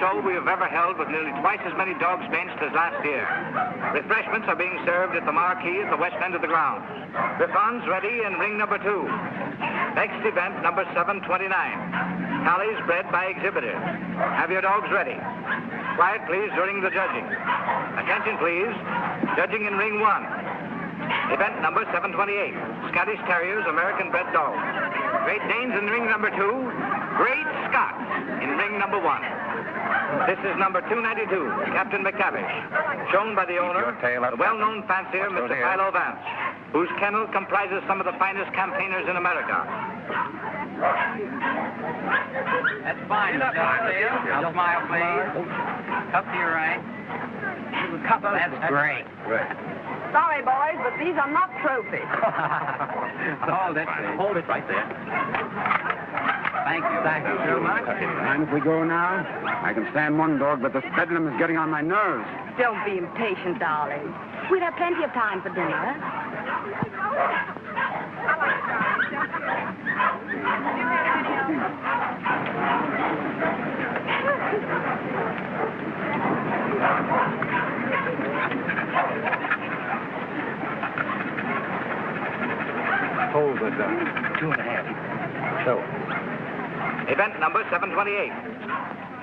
show we have ever held with nearly twice as many dogs benched as last year. Refreshments are being served at the marquee at the west end of the ground. Griffons ready in ring number 2. Next event, number 729. Tallies bred by exhibitors. Have your dogs ready. Quiet, please, during the judging. Attention, please. Judging in ring 1. Event number 728. Scottish Terriers, American bred dogs. Great Danes in ring number 2. Great Scots in ring number 1. This is number 292, Captain McTavish, shown by the owner, the well-known fancier, Mr. Philo Vance, whose kennel comprises some of the finest campaigners in America. That's fine, Mr. I'll smile, please. Cup to your right. That's great. Sorry, boys, but these are not trophies. Hold it. Hold it right there. Thank you. Thank you so much. Mind if we go now? I can stand one dog, but this bedlam is getting on my nerves. Don't be impatient, darling. We'll have plenty of time for dinner. Hold it, 2.5. So. Event number 728.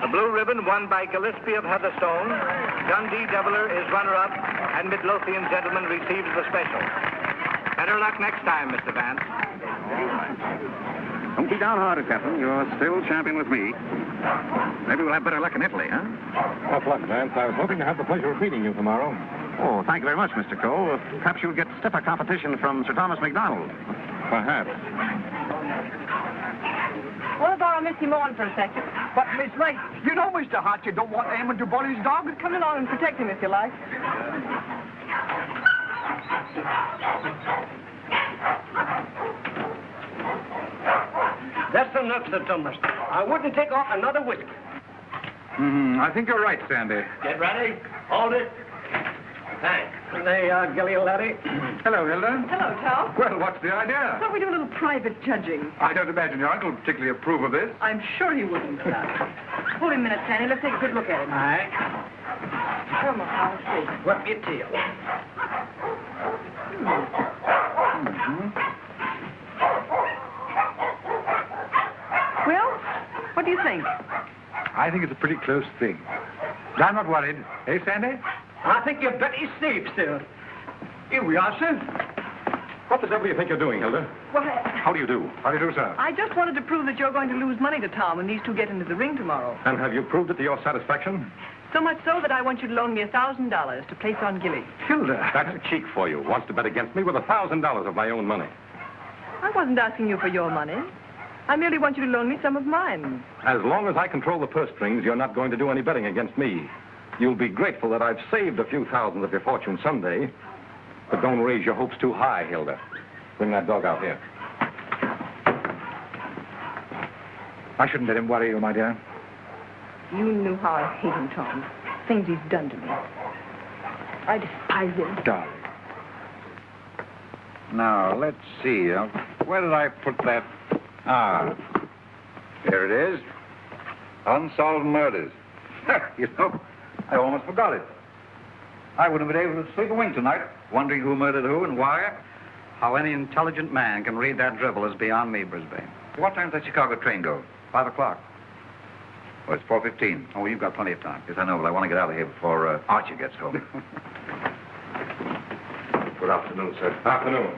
The blue ribbon won by Gillespie of Heatherstone. Dundee Deviler is runner-up, and Midlothian gentleman receives the special. Better luck next time, Mr. Vance. Don't be downhearted, Captain. You're still champion with me. Maybe we'll have better luck in Italy, huh? Tough luck, Vance. I was hoping to have the pleasure of meeting you tomorrow. Oh, thank you very much, Mr. Coe. Perhaps you'll get stiffer competition from Sir Thomas MacDonald. Perhaps. Want to borrow Missy Morn for a second? But, Miss Lake, you know Mr. Hart, you don't want Eamon to bully his dog. Come along and protect him if you like. That's enough, Sir Thomas. I wouldn't take off another whiskey. I think you're right, Sandy. Get ready. Hold it. Thanks. There you are, Gilly, laddie. Hello, Hilda. Hello, Tom. Well, what's the idea? Thought we'd do a little private judging. I don't imagine your uncle would particularly approve of this. I'm sure he wouldn't. Hold him a minute, Sandy. Let's take a good look at him. All right. Come on, I'll see. Whip your tail. Well, what do you think? I think it's a pretty close thing. But I'm not worried. Eh, Sandy? I think you bet he's safe, sir. Here we are, sir. What the devil do you think you're doing, Hilda? Well, How do you do? How do you do, sir? I just wanted to prove that you're going to lose money to Tom when these two get into the ring tomorrow. And have you proved it to your satisfaction? So much so that I want you to loan me $1,000 to place on Gilly. Hilda. That's a cheek for you. Wants to bet against me with $1,000 of my own money. I wasn't asking you for your money. I merely want you to loan me some of mine. As long as I control the purse strings, you're not going to do any betting against me. You'll be grateful that I've saved a few thousands of your fortune someday. But don't raise your hopes too high, Hilda. Bring that dog out here. I shouldn't let him worry you, my dear. You knew how I hate him, Tom. Things he's done to me. I despise him. Darling. Now, let's see. Where did I put that? Ah, here it is. Unsolved murders. You know, I almost forgot it. I wouldn't have been able to sleep a wink tonight, wondering who murdered who and why. How any intelligent man can read that dribble is beyond me, Brisbane. What time does that Chicago train go? 5 o'clock. Well, it's 4:15. Oh, you've got plenty of time. Yes, I know, but I want to get out of here before Archer gets home. Good afternoon, sir. Afternoon.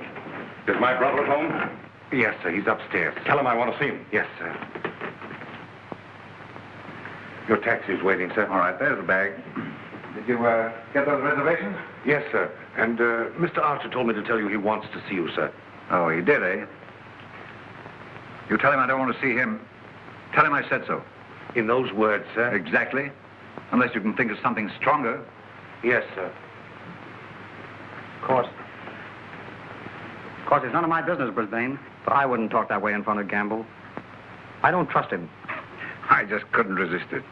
Is my brother at home? Yes, sir. He's upstairs. Tell him I want to see him. Yes, sir. Your taxi's waiting, sir. All right, there's the bag. Did you get those reservations? Yes, sir. And Mr. Archer told me to tell you he wants to see you, sir. Oh, he did, eh? You tell him I don't want to see him. Tell him I said so. In those words, sir? Exactly. Unless you can think of something stronger. Yes, sir. Of course, it's none of my business, Brisbane. But I wouldn't talk that way in front of Gamble. I don't trust him. I just couldn't resist it.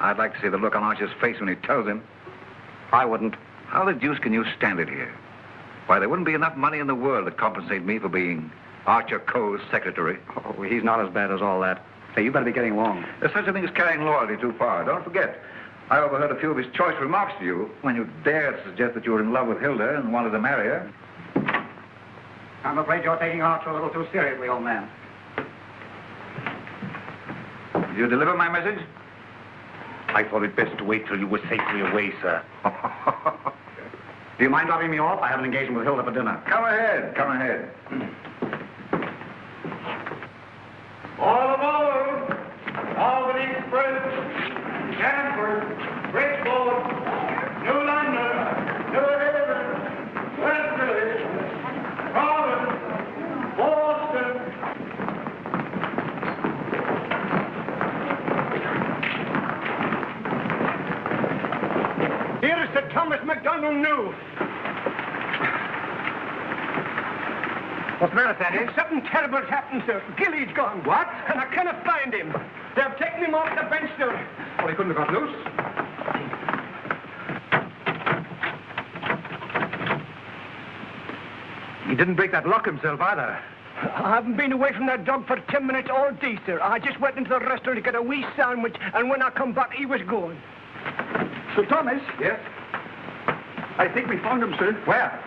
I'd like to see the look on Archer's face when he tells him. I wouldn't. How the deuce can you stand it here? Why, there wouldn't be enough money in the world to compensate me for being Archer Coe's secretary. Oh, he's not as bad as all that. Hey, you better be getting along. There's such a thing as carrying loyalty too far. Don't forget, I overheard a few of his choice remarks to you when you dared to suggest that you were in love with Hilda and wanted to marry her. I'm afraid you're taking Archer a little too seriously, old man. Did you deliver my message? I thought it best to wait till you were safely away, sir. Do you mind dropping me off? I have an engagement with Hilda for dinner. Come ahead, come ahead. All aboard! Albany Express, Stanford, Bridgeport, New London, New Haven, West Village, Providence, Boston. Here is Sir Thomas MacDonald New. What's the matter, Sandy? Something terrible's happened, sir. Gilly's gone. What? And I cannot find him. They've taken him off the bench, sir. Well, he couldn't have got loose. He didn't break that lock himself either. I haven't been away from that dog for 10 minutes all day, sir. I just went into the restaurant to get a wee sandwich, and when I come back, he was gone. Sir Thomas? Yes? I think we found him, sir. Where?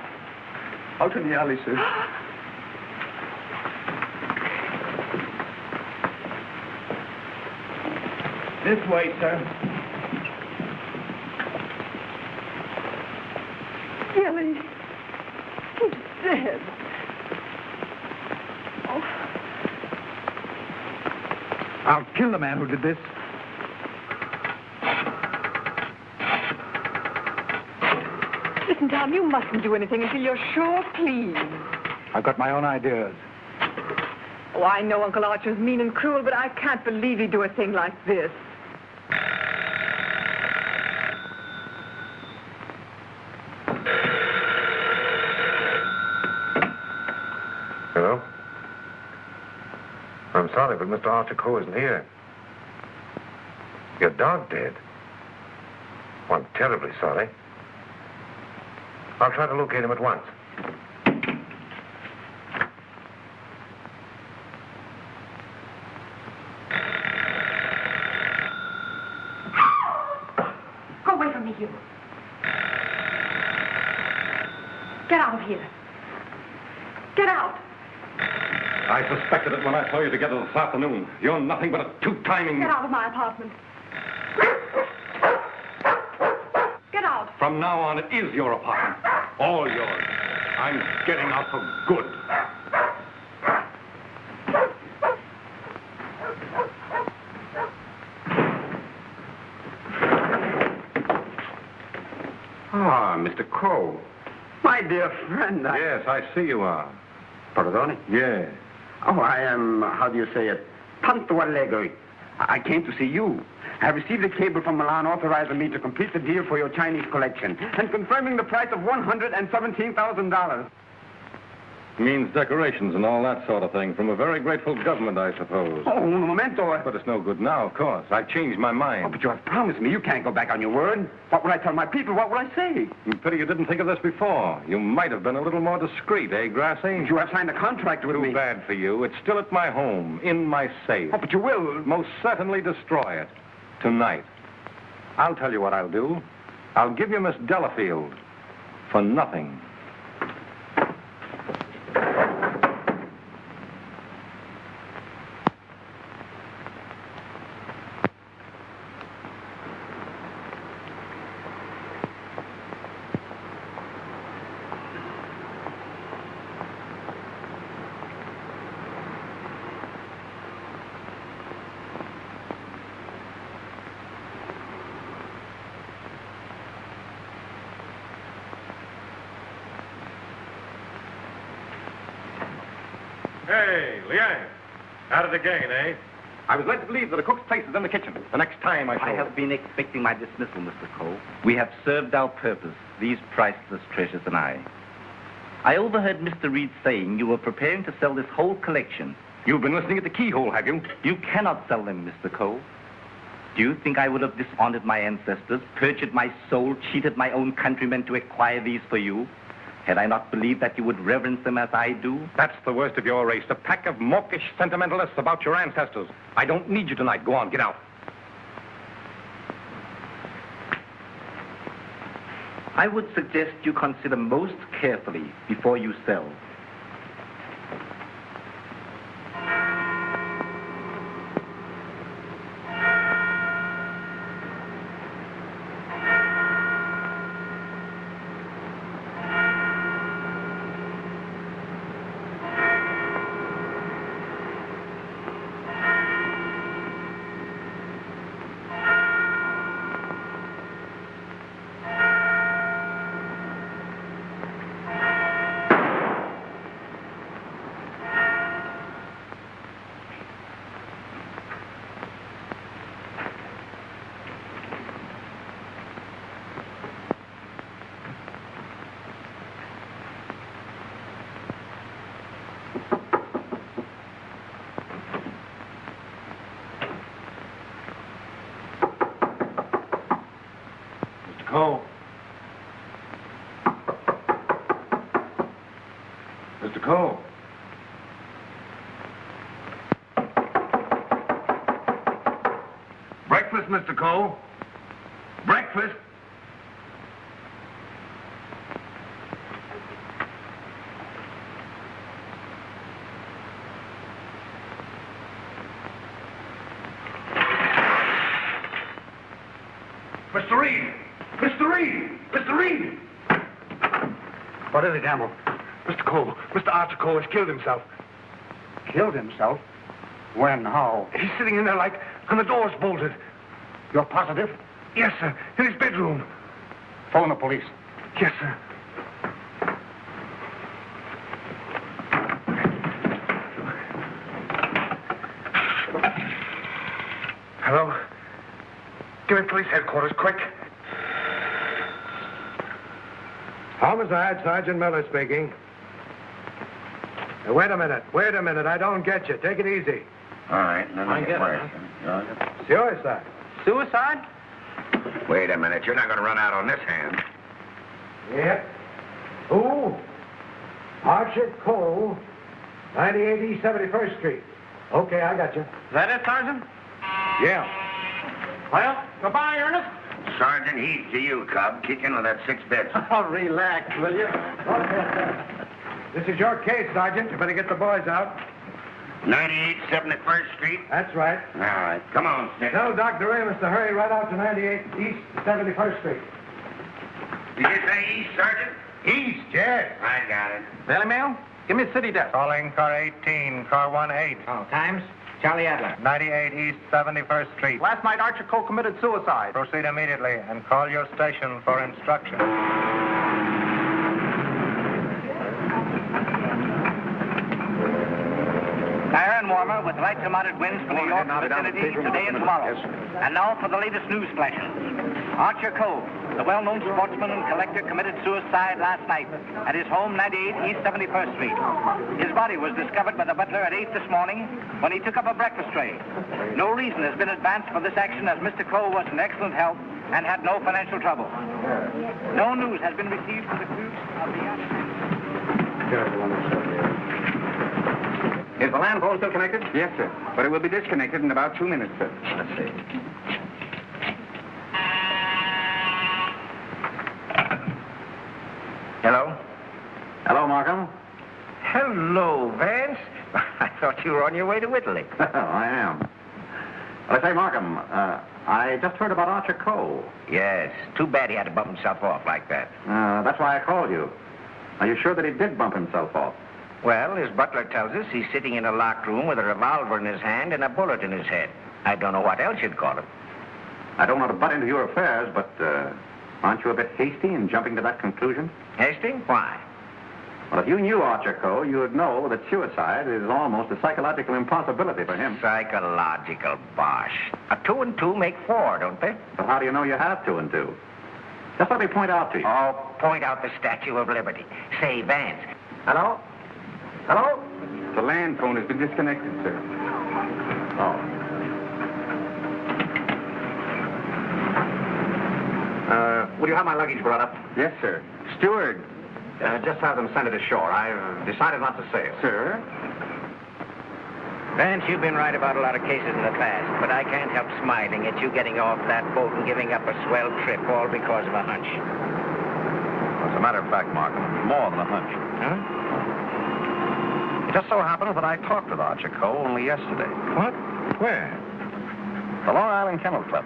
Out in the alley, sir. This way, sir. Gilly. He's dead. Oh. I'll kill the man who did this. Listen, Tom, you mustn't do anything until you're sure, please. I've got my own ideas. Oh, I know Uncle Archer's mean and cruel, but I can't believe he'd do a thing like this. Hello? I'm sorry, but Mr. Archer Coe isn't here. Your dog dead? Well, I'm terribly sorry. I'll try to locate him at once. Go away from me, you. Get out of here. Get out. I suspected it when I saw you together this afternoon. You're nothing but a two-timing... Get out of my apartment. Get out. From now on, it is your apartment. All yours. I'm getting out for good. Ah, Mr. Coe. My dear friend, Yes, I see you are. Pardon? Yeah. Oh, I am, how do you say it, tanto allegro. I came to see you. I have received a cable from Milan authorizing me to complete the deal for your Chinese collection and confirming the price of $117,000. Means decorations and all that sort of thing from a very grateful government, I suppose. Oh, un momento. But it's no good now, of course. I changed my Oh, mind. but you have promised me. You can't go back on your word. What would I tell my people? What would I say? Pity you didn't think of this before. You might have been a little more discreet, eh, Grassy? You have signed a contract with me. Too bad for you. It's still at my home, in my safe. Oh, but you will. Most certainly destroy it. Tonight. I'll tell you what I'll do. I'll give you Miss Delafield for nothing. Hey, Liang. Out it again, eh? I was led to believe that a cook's place is in the kitchen. The next time I I shall... have been expecting my dismissal, Mr. Coe. We have served our purpose, these priceless treasures and I. I overheard Mr. Reed saying you were preparing to sell this whole collection. You've been listening at the keyhole, have you? You cannot sell them, Mr. Coe. Do you think I would have dishonored my ancestors, perjured my soul, cheated my own countrymen to acquire these for you? Had I not believed that you would reverence them as I do? That's the worst of your race, a pack of mawkish sentimentalists about your ancestors. I don't need you tonight. Go on, get out. I would suggest you consider most carefully before you sell. Coe. Mr. Coe. Breakfast, Mr. Coe. Breakfast. Mr. Reed! Mr. Reed! Mr. Reed! What is it, Gamble? Mr. Coe, Mr. Archer Coe has killed himself. Killed himself? When? How? He's sitting in there like, and the door's bolted. You're positive? Yes, sir, in his bedroom. Phone the police. Yes, sir. Hello? Give me police headquarters, quick. Homicide, Sergeant Miller speaking. Wait a minute. I don't get you. Take it easy. All right, let me get it. Suicide. Suicide? Wait a minute. You're not going to run out on this hand. Yep. Who? Archer Coe, 98 East 71st Street. Okay, I got you. Is that it, Sergeant? Yeah. Well, goodbye, Ernest. Sergeant Heath to you, Cub. Kick in with that 6 bits. Oh, relax, will you? This is your case, Sergeant. You better get the boys out. 98 71st Street? That's right. All right. Come on, Snip. Tell Dr. Doremus to hurry right out to 98 East 71st Street. Did you say east, Sergeant? East, yes. I got it. Daily Mail? Give me city desk. Calling car 18, car 18. Oh, times? Charlie Adler. 98 East 71st Street. Last night, Archer Coe committed suicide. Proceed immediately and call your station for instruction. Iron warmer with light to moderate winds for New York vicinity today and tomorrow. And now for the latest news flashes. Archer Coe, the well-known sportsman and collector, committed suicide last night at his home, 98 East 71st Street. His body was discovered by the butler at 8 this morning when he took up a breakfast tray. No reason has been advanced for this action as Mr. Coe was in excellent health and had no financial trouble. No news has been received for the crew of the... Is the land phone still connected? Yes, sir. But it will be disconnected in about 2 minutes, sir. Let's see. Hello? Hello, Markham. Hello, Vance. I thought you were on your way to Italy. I am. Well, I say, Markham, I just heard about Archer Coe. Yes. Too bad he had to bump himself off like that. That's why I called you. Are you sure that he did bump himself off? Well, his butler tells us he's sitting in a locked room with a revolver in his hand and a bullet in his head. I don't know what else you'd call him. I don't want to butt into your affairs, but aren't you a bit hasty in jumping to that conclusion? Hasty? Why? Well, if you knew Archer Coe, you would know that suicide is almost a psychological impossibility for him. Psychological bosh. A 2 and 2 make 4, don't they? But how do you know you have 2 and 2? Just let me point out to you. Oh, point out the Statue of Liberty. Say, Vance. Hello? Hello? The land phone has been disconnected, sir. Oh. Will you have my luggage brought up? Yes, sir. Steward, Just have them send it ashore. I've decided not to sail. Sir? Vance, you've been right about a lot of cases in the past, but I can't help smiling at you getting off that boat and giving up a swell trip all because of a hunch. As a matter of fact, Markham, more than a hunch. Huh? It just so happens that I talked with Archer Coe only yesterday. What? Where? The Long Island Kennel Club.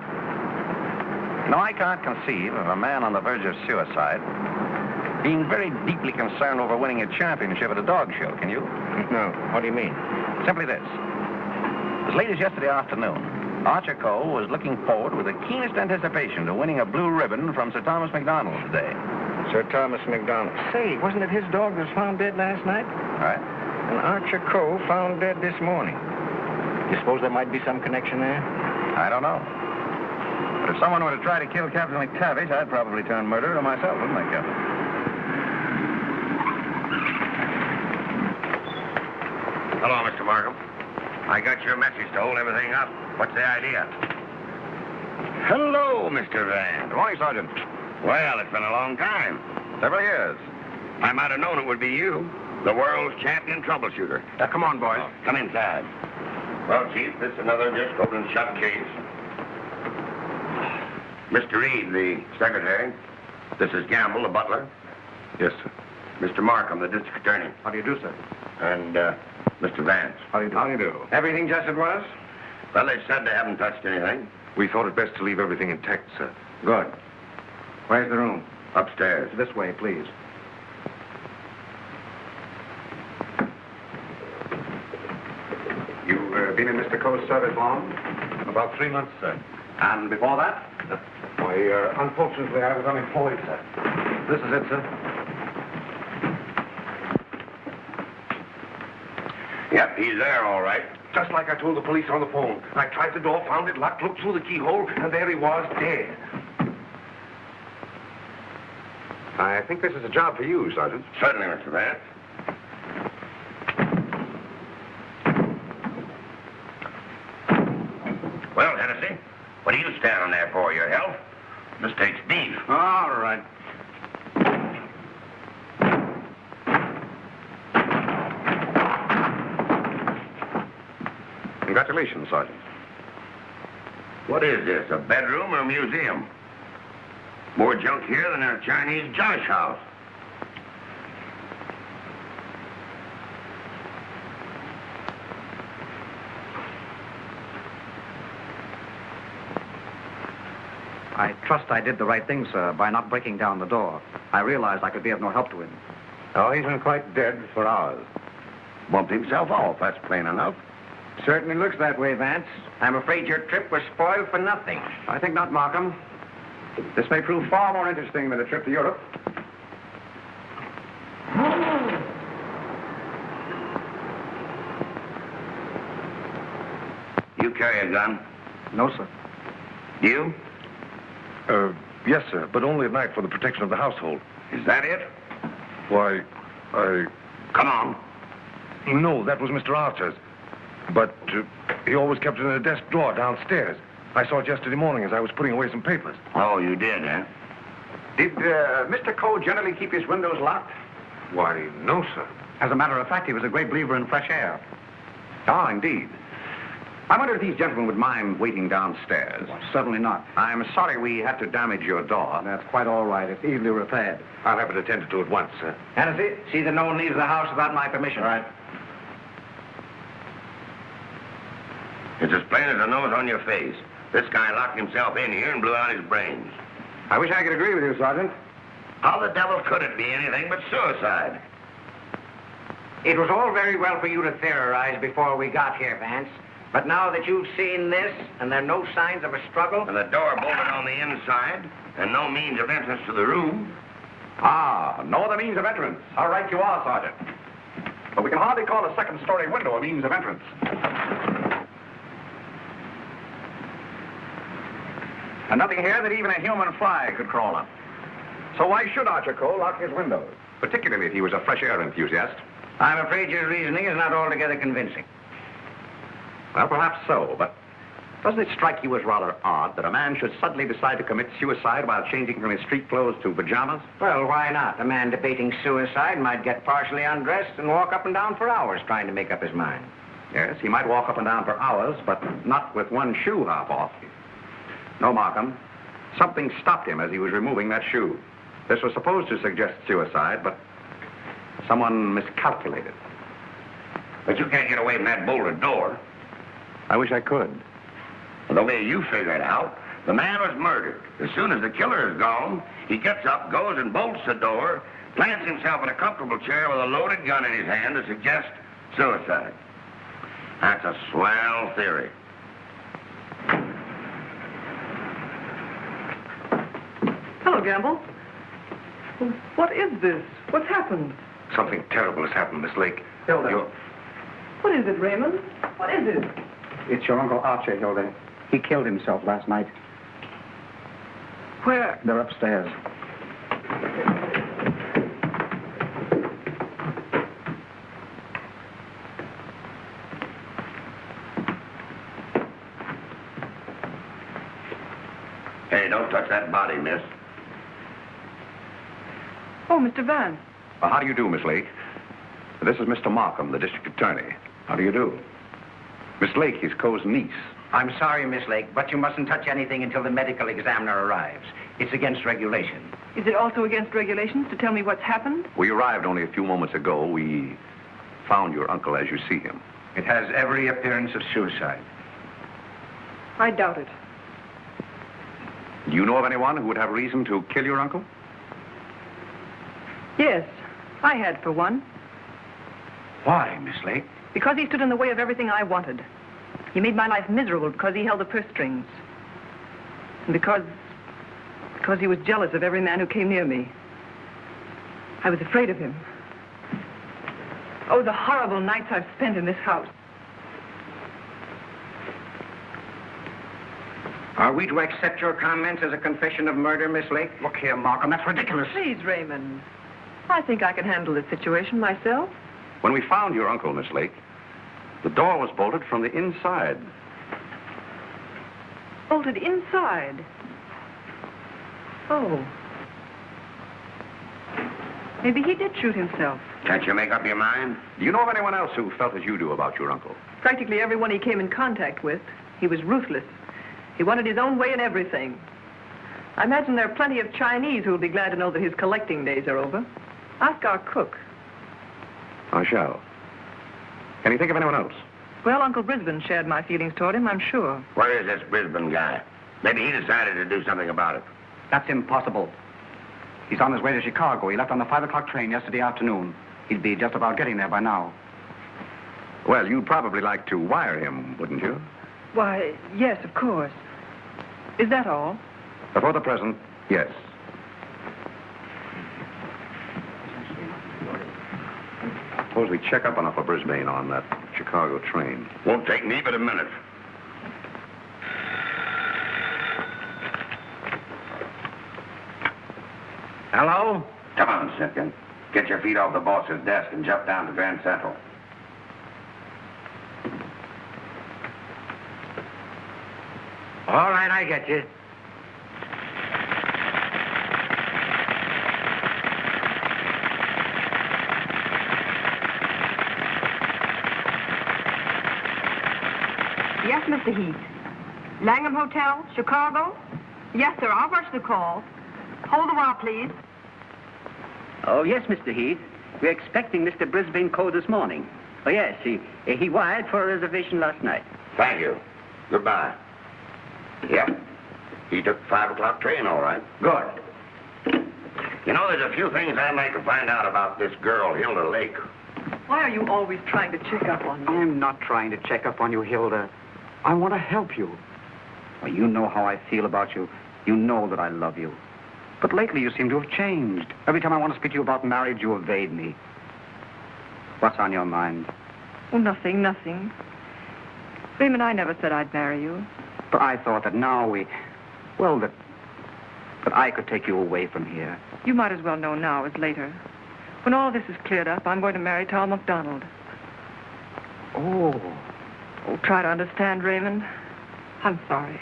You know, I can't conceive of a man on the verge of suicide being very deeply concerned over winning a championship at a dog show, can you? No. What do you mean? Simply this. As late as yesterday afternoon, Archer Coe was looking forward with the keenest anticipation to winning a blue ribbon from Sir Thomas MacDonald today. Sir Thomas MacDonald. Say, wasn't it his dog that was found dead last night? Right? And Archer Coe found dead this morning. You suppose there might be some connection there? I don't know. But if someone were to try to kill Captain McTavish, I'd probably turn murderer myself, wouldn't I, Captain? Hello, Mr. Markham. I got your message to hold everything up. What's the idea? Hello, Mr. Vance. Good morning, Sergeant. Well, it's been a long time. Several years. I might have known it would be you, the world's champion troubleshooter. Come on, boys. Oh, come inside. Well, Chief, this is another just open and shut case. Mr. Reed, the secretary. This is Gamble, the butler. Yes, sir. Mr. Markham, the district attorney. How do you do, sir? And, Mr. Vance. How do you do? How do you do? Everything just as it was? Well, they said they haven't touched anything. We thought it best to leave everything intact, sir. Good. Where's the room? Upstairs. This way, please. You've been in Mr. Coe's service long? About 3 months, sir. And before that? Why, unfortunately, I was unemployed, sir. This is it, sir. Yep, he's there, all right. Just like I told the police on the phone. I tried the door, found it locked, looked through the keyhole, and there he was, dead. I think this is a job for you, Sergeant. Certainly, Mr. Vance. Well, Hennessy, what are you standing there for? Your health? This takes beef. All right. Congratulations, Sergeant. What is this, a bedroom or a museum? More junk here than in a Chinese josh house. I trust I did the right thing, sir, by not breaking down the door. I realized I could be of no help to him. Oh, he's been quite dead for hours. Bumped himself off, that's plain enough. Certainly looks that way, Vance. I'm afraid your trip was spoiled for nothing. I think not, Markham. This may prove far more interesting than a trip to Europe. You carry a gun? No, sir. You? Yes, sir, but only at night for the protection of the household. Is that it? Why, Come on. No, that was Mr. Archer's. But he always kept it in a desk drawer downstairs. I saw it yesterday morning as I was putting away some papers. Oh, you did, eh? Did Mr. Coe generally keep his windows locked? Why, no, sir. As a matter of fact, he was a great believer in fresh air. Ah, indeed. I wonder if these gentlemen would mind waiting downstairs. Well, certainly not. I'm sorry we had to damage your door. That's quite all right. It's easily repaired. I'll have it attended to at once, sir. Hennessy, see that no one leaves the house without my permission. All right. It's as plain as the nose on your face. This guy locked himself in here and blew out his brains. I wish I could agree with you, Sergeant. How the devil could it be anything but suicide? It was all very well for you to theorize before we got here, Vance. But now that you've seen this, and there are no signs of a struggle... And the door bolted on the inside, and no means of entrance to the room. Ah, no other means of entrance. How right you are, Sergeant. But we can hardly call a second-story window a means of entrance. And nothing here that even a human fly could crawl on. So why should Archer Coe lock his windows? Particularly if he was a fresh air enthusiast. I'm afraid your reasoning is not altogether convincing. Well, perhaps so, but Doesn't it strike you as rather odd that a man should suddenly decide to commit suicide while changing from his street clothes to pajamas? Well, why not? A man debating suicide might get partially undressed and walk up and down for hours trying to make up his mind. Yes, he might walk up and down for hours, but not with one shoe half off. No, Markham. Something stopped him as he was removing that shoe. This was supposed to suggest suicide, but someone miscalculated. But you can't get away from that bolted door. I wish I could. The way you figure it out, the man was murdered. As soon as the killer is gone, he gets up, goes and bolts the door, plants himself in a comfortable chair with a loaded gun in his hand to suggest suicide. That's a swell theory. Hello, Gamble. What is this? What's happened? Something terrible has happened, Miss Lake. Hilda. What is it, Raymond? What is it? It's your Uncle Archer, Hilda. He killed himself last night. Where? They're upstairs. Hey, don't touch that body, miss. Oh, Mr. Vance. Well, how do you do, Miss Lake? This is Mr. Markham, the district attorney. How do you do? Miss Lake is Coe's niece. I'm sorry, Miss Lake, but you mustn't touch anything until the medical examiner arrives. It's against regulation. Is it also against regulations to tell me what's happened? We arrived only a few moments ago. We found your uncle as you see him. It has every appearance of suicide. I doubt it. Do you know of anyone who would have reason to kill your uncle? Yes, I had for one. Why, Miss Lake? Because he stood in the way of everything I wanted. He made my life miserable because he held the purse strings. And because he was jealous of every man who came near me. I was afraid of him. Oh, the horrible nights I've spent in this house. Are we to accept your comments as a confession of murder, Miss Lake? Look here, Markham, that's ridiculous. Please, Raymond. I think I can handle this situation myself. When we found your uncle, Miss Lake, the door was bolted from the inside. Bolted inside? Oh. Maybe he did shoot himself. Can't you make up your mind? Do you know of anyone else who felt as you do about your uncle? Practically everyone he came in contact with. He was ruthless. He wanted his own way in everything. I imagine there are plenty of Chinese who will be glad to know that his collecting days are over. Ask our cook. I shall. Can you think of anyone else? Well, Uncle Brisbane shared my feelings toward him, I'm sure. Where is this Brisbane guy? Maybe he decided to do something about it. That's impossible. He's on his way to Chicago. He left on the 5 o'clock train yesterday afternoon. He'd be just about getting there by now. Well, you'd probably like to wire him, wouldn't you? Why, yes, of course. Is that all? For the present, yes. Suppose we check up on Upper Brisbane on that Chicago train. Won't take me but a minute. Hello? Come on, Simpkin. Get your feet off the boss's desk and jump down to Grand Central. All right, I get you. Yes, Mr. Heath. Langham Hotel, Chicago? Yes, sir. I'll rush the call. Hold a while, please. Oh, yes, Mr. Heath. We're expecting Mr. Brisbane Coe this morning. Oh, yes, he wired for a reservation last night. Thank you. Goodbye. Yeah. He took the 5 o'clock train, all right. Good. You know, there's a few things I'd like to find out about this girl, Hilda Lake. Why are you always trying to check up on me? I'm not trying to check up on you, Hilda. I want to help you. Well, you know how I feel about you. You know that I love you. But lately you seem to have changed. Every time I want to speak to you about marriage, you evade me. What's on your mind? Oh, nothing, nothing. Raymond, I never said I'd marry you. But I thought that now that I could take you away from here. You might as well know now as later. When all this is cleared up, I'm going to marry Tom MacDonald. Oh. Oh, try to understand, Raymond. I'm sorry.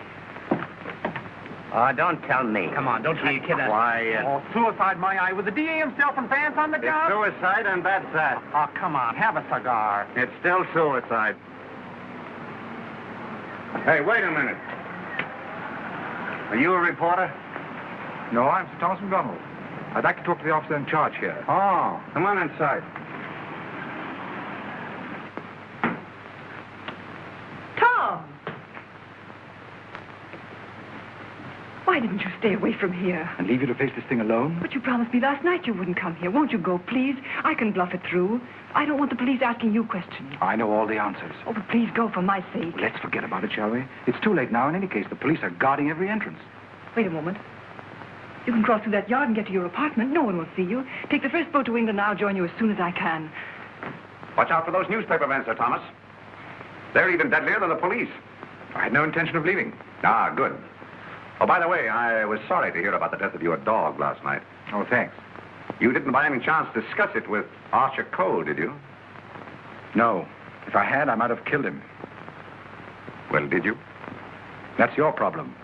Oh, don't tell me. Come on, don't try to kid us. Quiet. Oh, suicide, my eye. With the DA himself and Vance on the job? Suicide, and that's that. Oh, come on. Have a cigar. It's still suicide. Hey, wait a minute. Are you a reporter? No, I'm Sir Thomas McDonald. I'd like to talk to the officer in charge here. Oh, come on inside. Tom! Why didn't you stay away from here? And leave you to face this thing alone? But you promised me last night you wouldn't come here. Won't you go, please? I can bluff it through. I don't want the police asking you questions. I know all the answers. Oh, but please go for my sake. Let's forget about it, shall we? It's too late now. In any case, the police are guarding every entrance. Wait a moment. You can cross through that yard and get to your apartment. No one will see you. Take the first boat to England. I'll join you as soon as I can. Watch out for those newspaper men, Sir Thomas. They're even deadlier than the police. I had no intention of leaving. Ah, good. Oh, by the way, I was sorry to hear about the death of your dog last night. Oh, thanks. You didn't by any chance discuss it with Archer Coe, did you? No. If I had, I might have killed him. Well, did you? That's your problem.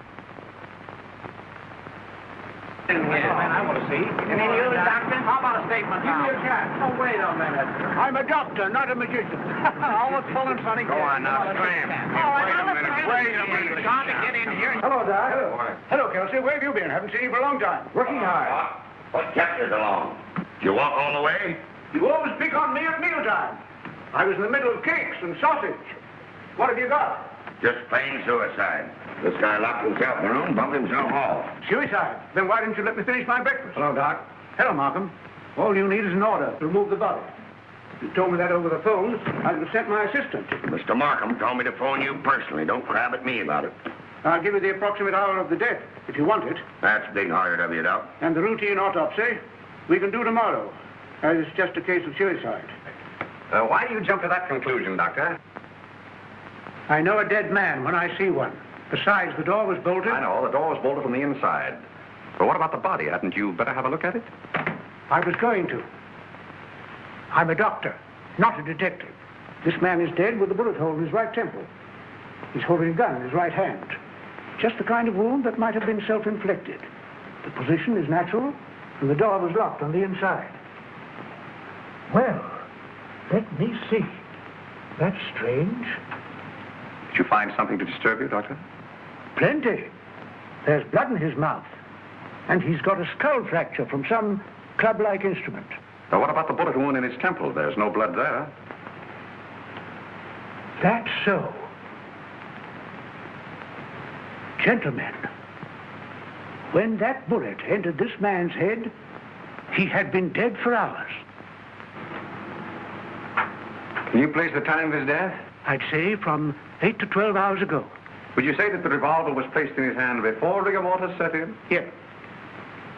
I want to see. And then you, Doctor? How about a statement now? Give me a chance. Oh, wait a minute. I'm a doctor, not a magician. Almost full and funny. Go on now, scram. Wait a minute. John, to get in here. Hello, Doc. Hello, Kelsey. Where have you been? Haven't seen you for a long time. Working hard. What kept you so long? You walk all the way? You always pick on me at mealtime. I was in the middle of cakes and sausage. What have you got? Just plain suicide. This guy locked himself in the room, bumped himself off. Suicide. Then why didn't you let me finish my breakfast? Hello, Doc. Hello, Markham. All you need is an order to remove the body. If you told me that over the phone, I'd have sent my assistant. Mr. Markham told me to phone you personally. Don't crab at me about it. I'll give you the approximate hour of the death, if you want it. That's big-hearted of you, Doc. And the routine autopsy, we can do tomorrow, as it's just a case of suicide. Why do you jump to that conclusion, Doctor? I know a dead man when I see one. Besides, the door was bolted. I know, the door was bolted from the inside. But what about the body? Hadn't you better have a look at it? I was going to. I'm a doctor, not a detective. This man is dead with a bullet hole in his right temple. He's holding a gun in his right hand. Just the kind of wound that might have been self-inflicted. The position is natural, and the door was locked on the inside. Well, let me see. That's strange. Did you find something to disturb you, Doctor? Plenty. There's blood in his mouth. And he's got a skull fracture from some club-like instrument. Now, what about the bullet wound in his temple? There's no blood there. That's so. Gentlemen, when that bullet entered this man's head, he had been dead for hours. Can you place the time of his death? I'd say from 8 to 12 hours ago. Would you say that the revolver was placed in his hand before rigor mortis set in? Yes.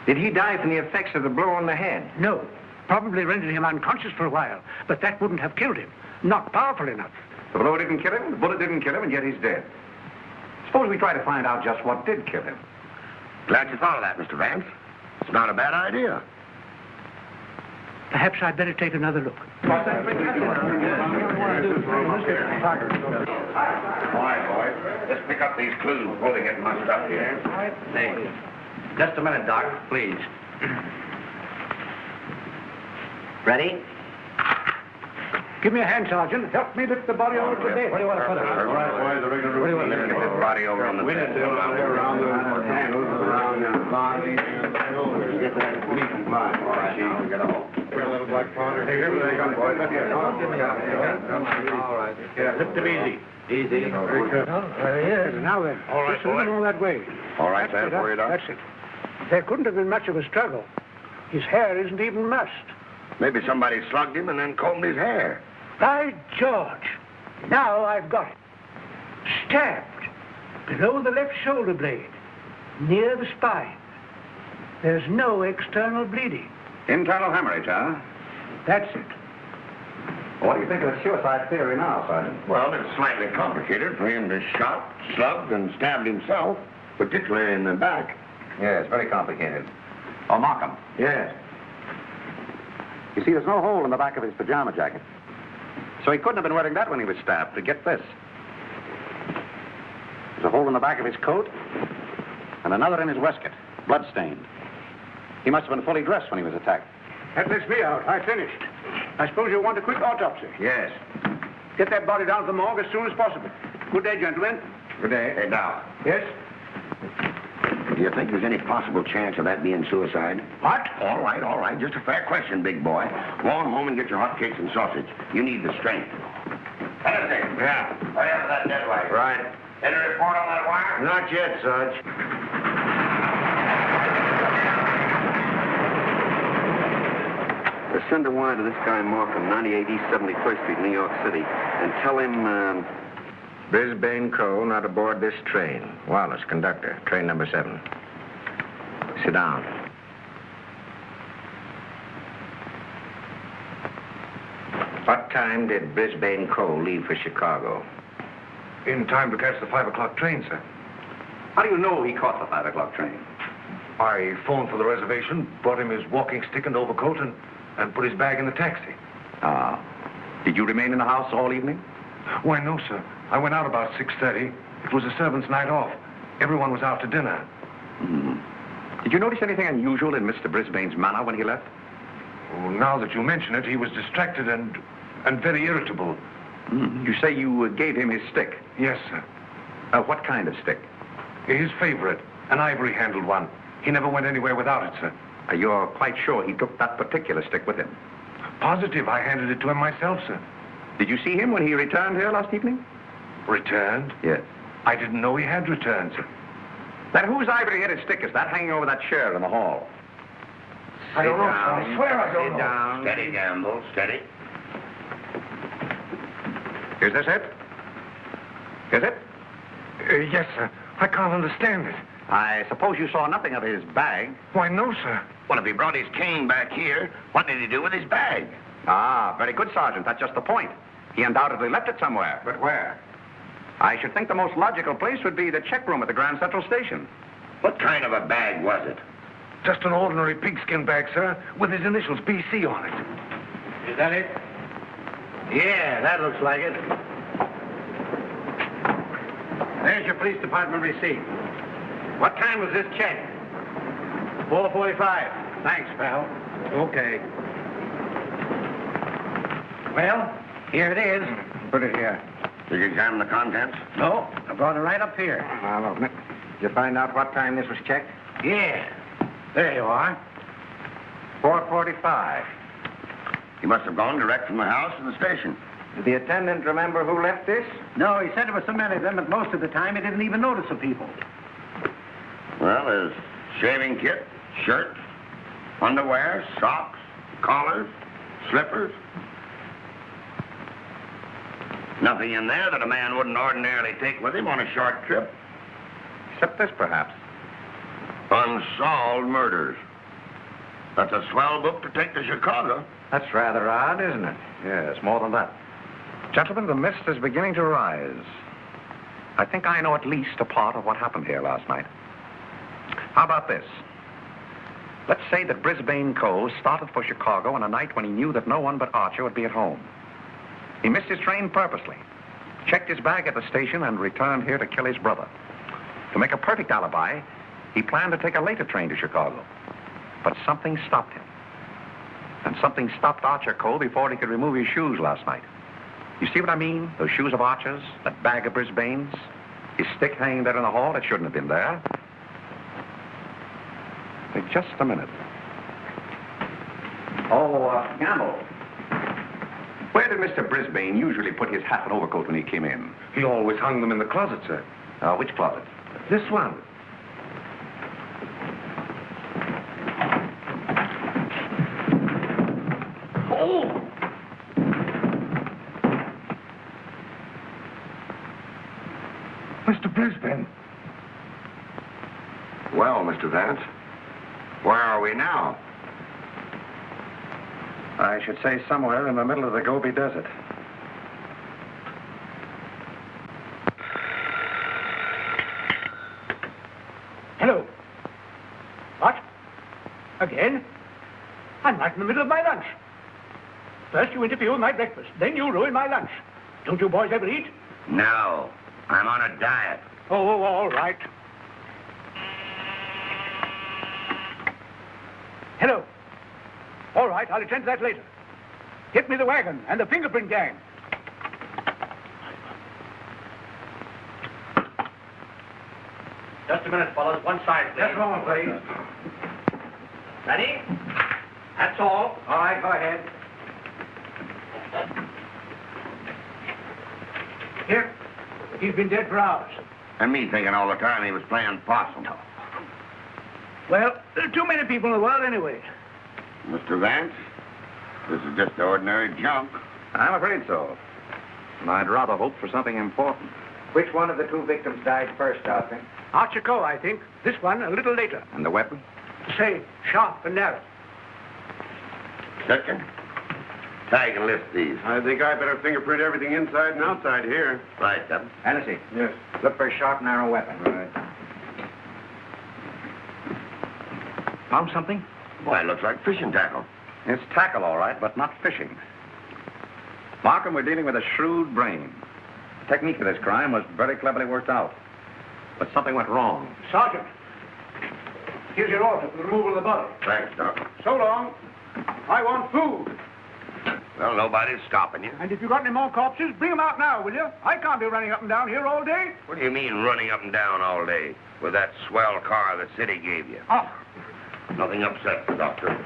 Did he die from the effects of the blow on the head? No. Probably rendered him unconscious for a while, but that wouldn't have killed him. Not powerful enough. The blow didn't kill him, the bullet didn't kill him, and yet he's dead. Suppose we try to find out just what did kill him. Glad you thought of that, Mr. Vance. It's not a bad idea. Perhaps I'd better take another look. All right, boys. Let's pick up these clues before they get mussed up here. Hey, just a minute, Doc, please. Ready? Give me a hand, Sergeant. Help me lift the body over to bed. Where do you want to put it? All right, boys, the rigor mortis. Let's get this body over on the bed. Around the handles, around the body. Get that meat and fly. All right, now, get a hold. A little black powder. Hey, here they come, boys. All right. Yeah, lift him easy. Easy. Very good. Yes, now then. All right, just a little more that way. All right, That's Sam, for you, Doc. That's it. There couldn't have been much of a struggle. His hair isn't even mussed. Maybe somebody slugged him and then combed his hair. By George. Now I've got it. Stabbed below the left shoulder blade, near the spine. There's no external bleeding. Internal hemorrhage, huh? That's it. What do you think of the suicide theory now, Sergeant? Well, it's slightly complicated for him to shot, slugged, and stabbed himself, particularly in the back. Yeah, it's very complicated. Oh, Markham. Yes. You see, there's no hole in the back of his pajama jacket. So he couldn't have been wearing that when he was stabbed. To get this. There's a hole in the back of his coat, and another in his waistcoat, blood-stained. He must have been fully dressed when he was attacked. That lets me out. I finished. I suppose you'll want a quick autopsy. Yes. Get that body down to the morgue as soon as possible. Good day, gentlemen. Good day. Hey, now, Yes? do you think there's any possible chance of that being suicide? What? All right. Just a fair question, big boy. Go on home and get your hotcakes and sausage. You need the strength. Anything? Yeah. Hurry up with that dead light. Right. Any report on that wire? Not yet, Sarge. Send a wire to this guy Markham, 98 East 71st Street, New York City, and tell him, Brisbane Coe not aboard this train. Wallace, conductor, train number 7. Sit down. What time did Brisbane Coe leave for Chicago? In time to catch the 5 o'clock train, sir. How do you know he caught the 5 o'clock train? I phoned for the reservation, brought him his walking stick and overcoat, and put his bag in the taxi. Did you remain in the house all evening? Why, no, sir. I went out about 6:30. It was a servant's night off. Everyone was out to dinner. Did you notice anything unusual in Mr. Brisbane's manner when he left? Oh, now that you mention it, he was distracted and very irritable. You say you gave him his stick? Yes, sir. What kind of stick? His favorite, an ivory-handled one. He never went anywhere without it, sir. You're quite sure he took that particular stick with him? Positive. I handed it to him myself, sir. Did you see him when he returned here last evening? Returned? Yes. I didn't know he had returned, sir. Then whose ivory-headed stick is that hanging over that chair in the hall? I don't know, sir. I swear I don't know. Sit down. Steady, Gamble, steady. Is this it? Is it? Yes, sir. I can't understand it. I suppose you saw nothing of his bag. Why, no, sir. Well, if he brought his cane back here, what did he do with his bag? Very good, Sergeant. That's just the point. He undoubtedly left it somewhere. But where? I should think the most logical place would be the check room at the Grand Central Station. What kind of a bag was it? Just an ordinary pigskin bag, sir, with his initials BC on it. Is that it? Yeah, that looks like it. There's your police department receipt. What time was this check? 4:45. Thanks, pal. Okay. Well, here it is. Put it here. Did you examine the contents? No, I brought it right up here. Now, look, did you find out what time this was checked? Yeah. There you are. 4:45. He must have gone direct from the house to the station. Did the attendant remember who left this? No, he said there were so many of them that most of the time he didn't even notice the people. Well, there's shaving kit, shirt, underwear, socks, collars, slippers. Nothing in there that a man wouldn't ordinarily take with him on a short trip. Except this, perhaps. Unsolved murders. That's a swell book to take to Chicago. That's rather odd, isn't it? Yes, more than that. Gentlemen, the mist is beginning to rise. I think I know at least a part of what happened here last night. How about this? Let's say that Brisbane Coe started for Chicago on a night when he knew that no one but Archer would be at home. He missed his train purposely, checked his bag at the station, and returned here to kill his brother. To make a perfect alibi, he planned to take a later train to Chicago. But something stopped him. And something stopped Archer Coe before he could remove his shoes last night. You see what I mean? Those shoes of Archer's, that bag of Brisbane's, his stick hanging there in the hall, it shouldn't have been there. Wait just a minute. Gamble. Where did Mr. Brisbane usually put his hat and overcoat when he came in? He always hung them in the closet, sir. Which closet? This one. Oh! Mr. Brisbane. Well, Mr. Vance, where are we now? I should say somewhere in the middle of the Gobi Desert. Hello. What? Again? I'm right in the middle of my lunch. First you interfere with my breakfast, then you ruin my lunch. Don't you boys ever eat? No. I'm on a diet. Oh, all right. Hello. All right, I'll attend to that later. Get me the wagon and the fingerprint gang. Just a minute, fellas. One side, please. Just a moment, please. Ready? That's all. All right, go ahead. Here. He's been dead for hours. And me thinking all the time he was playing possum. Well, there are too many people in the world anyway. Mr. Vance, this is just ordinary junk. I'm afraid so. And I'd rather hope for something important. Which one of the two victims died first, Doctor? Archer Coe, I think. This one a little later. And the weapon? Same, sharp and narrow. Second, tag and list these. I think I better fingerprint everything inside and outside here. Right, Captain. Hennessy. Yes. Look for a sharp, narrow weapon. Right. Found something? Why, it looks like fishing tackle. It's tackle, all right, but not fishing. Markham, we're dealing with a shrewd brain. The technique of this crime was very cleverly worked out. But something went wrong. Sergeant, here's your order for the removal of the body. Thanks, Doc. So long. I want food. Well, nobody's stopping you. And if you got any more corpses, bring them out now, will you? I can't be running up and down here all day. What do you mean running up and down all day with that swell car the city gave you? Oh. Nothing upset the doctor.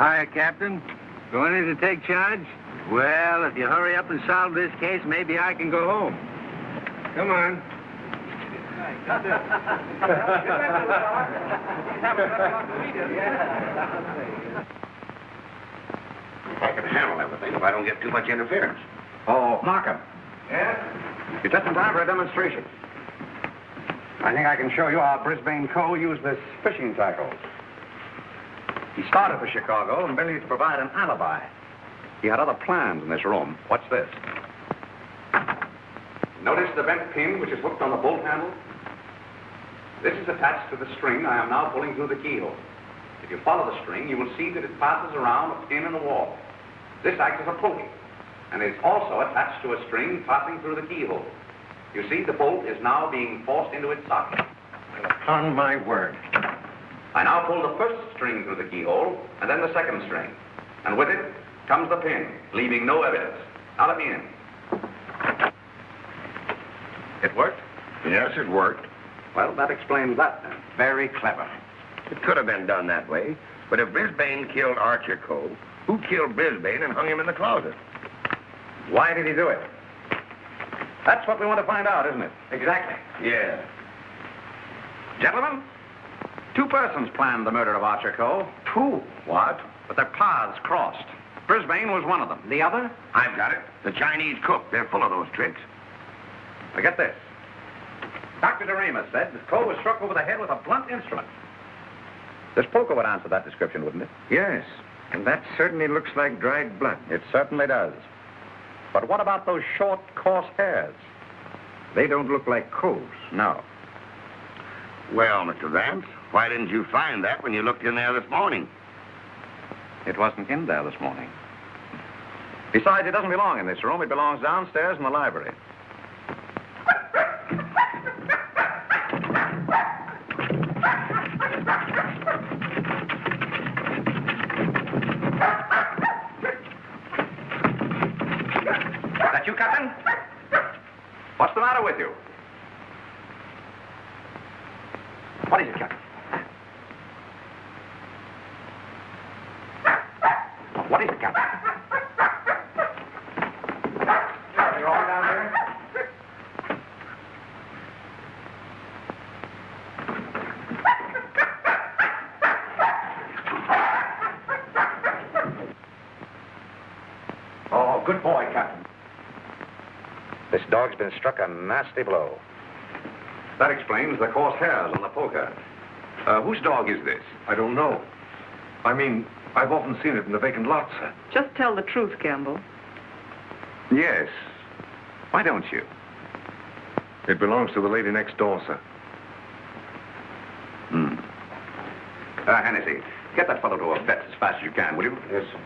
Hi, Captain. Going in to take charge? Well, if you hurry up and solve this case, maybe I can go home. Come on. I can handle everything if I don't get too much interference. Oh, Markham. Yeah? You're just in time for a demonstration. I think I can show you how Brisbane Coe used this fishing tackle. He started for Chicago and merely to provide an alibi. He had other plans in this room. What's this? Notice the bent pin which is hooked on the bolt handle? This is attached to the string I am now pulling through the keyhole. If you follow the string, you will see that it passes around a pin in the wall. This acts as a pulley, and is also attached to a string passing through the keyhole. You see, the bolt is now being forced into its socket. Upon my word. I now pull the first string through the keyhole, and then the second string. And with it comes the pin, leaving no evidence. Now let me in. It worked? Yes, it worked. Well, that explains that then. Very clever. It could have been done that way, but if Brisbane killed Archer Coe, who killed Brisbane and hung him in the closet? Why did he do it? That's what we want to find out, isn't it? Exactly. Yeah. Gentlemen, two persons planned the murder of Archer Coe. Two? What? But their paths crossed. Brisbane was one of them. The other? I've got it. The Chinese cook. They're full of those tricks. Now get this. Dr. Doremus said that Coe was struck over the head with a blunt instrument. This poker would answer that description, wouldn't it? Yes. And that certainly looks like dried blood. It certainly does. But what about those short, coarse hairs? They don't look like Coe's. No. Well, Mr. Vance, why didn't you find that when you looked in there this morning? It wasn't in there this morning. Besides, it doesn't belong in this room. It belongs downstairs in the library. That you, Captain? What's the matter with you? What is it, Captain? What is it, Captain? Are you all down here? Oh, good boy, Captain. This dog's been struck a nasty blow. That explains the coarse hairs on the poker. Whose dog is this? I don't know. I mean, I've often seen it in the vacant lot, sir. Just tell the truth, Campbell. Yes. Why don't you? It belongs to the lady next door, sir. Hennessy, get that fellow to a vet as fast as you can, will you? Yes, sir.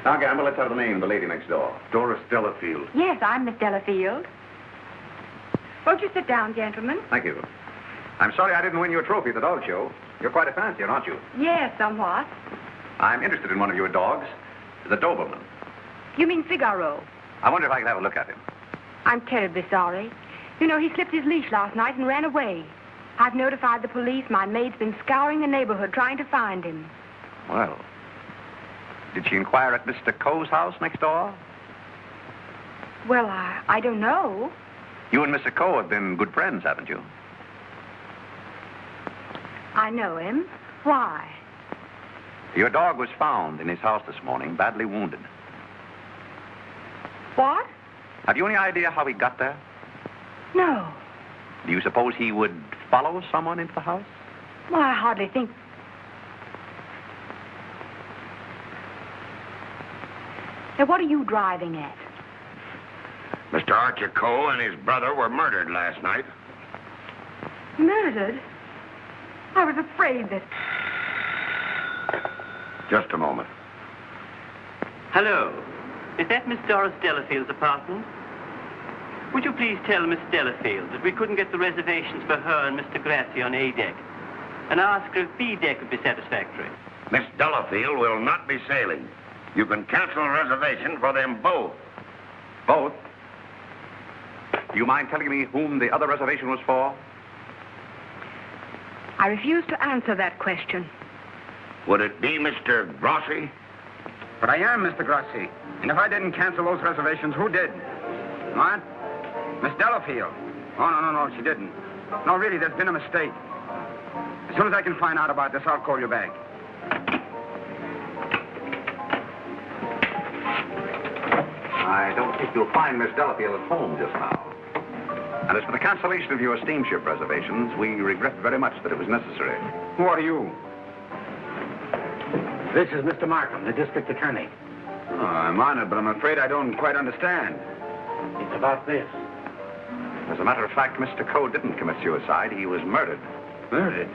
Now, Gamble, let's have the name of the lady next door. Doris Delafield. Yes, I'm Miss Delafield. Won't you sit down, gentlemen? Thank you. I'm sorry I didn't win you a trophy at the dog show. You're quite a fancier, aren't you? Yes, somewhat. I'm interested in one of your dogs. The Doberman. You mean Figaro? I wonder if I could have a look at him. I'm terribly sorry. You know, he slipped his leash last night and ran away. I've notified the police. My maid's been scouring the neighborhood trying to find him. Well, did she inquire at Mr. Coe's house next door? Well, I don't know. You and Mr. Coe have been good friends, haven't you? I know him. Why? Your dog was found in his house this morning, badly wounded. What? Have you any idea how he got there? No. Do you suppose he would follow someone into the house? Well, I hardly think... Now, what are you driving at? Mr. Archer Coe and his brother were murdered last night. Murdered? I was afraid that... Just a moment. Hello. Is that Miss Doris Delafield's apartment? Would you please tell Miss Delafield that we couldn't get the reservations for her and Mr. Grassi on A deck, and ask her if B deck would be satisfactory? Miss Delafield will not be sailing. You can cancel a reservation for them both. Both? Do you mind telling me whom the other reservation was for? I refuse to answer that question. Would it be Mr. Grossi? But I am Mr. Grossi. And if I didn't cancel those reservations, who did? What? Miss Delafield. Oh, no, she didn't. No, really, there's been a mistake. As soon as I can find out about this, I'll call you back. I don't think you'll find Miss Delafield at home just now. And as for the cancellation of your steamship reservations, we regret very much that it was necessary. Who are you? This is Mr. Markham, the district attorney. Oh, I'm honored, but I'm afraid I don't quite understand. It's about this. As a matter of fact, Mr. Coe didn't commit suicide. He was murdered. Murdered?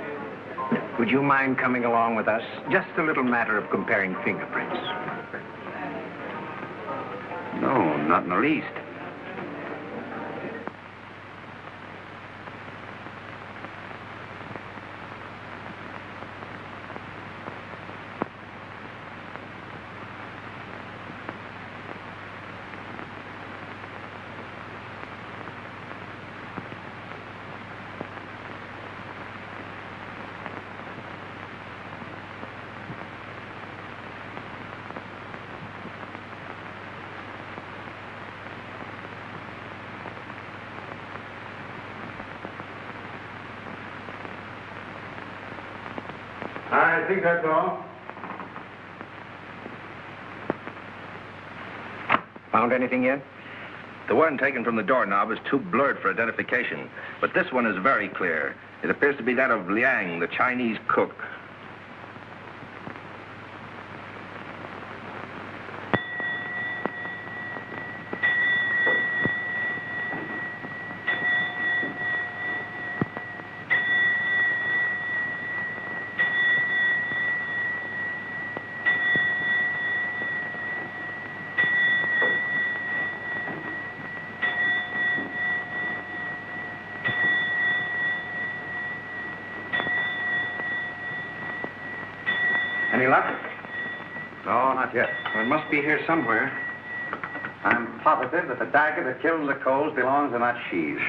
Would you mind coming along with us? Just a little matter of comparing fingerprints. No, not in the least. I think that's all. Found anything yet? The one taken from the doorknob is too blurred for identification, but this one is very clear. It appears to be that of Liang, the Chinese cook. Any luck? No, not yet. Well, it must be here somewhere. I'm positive that the dagger that killed the Coes belongs in that sheath.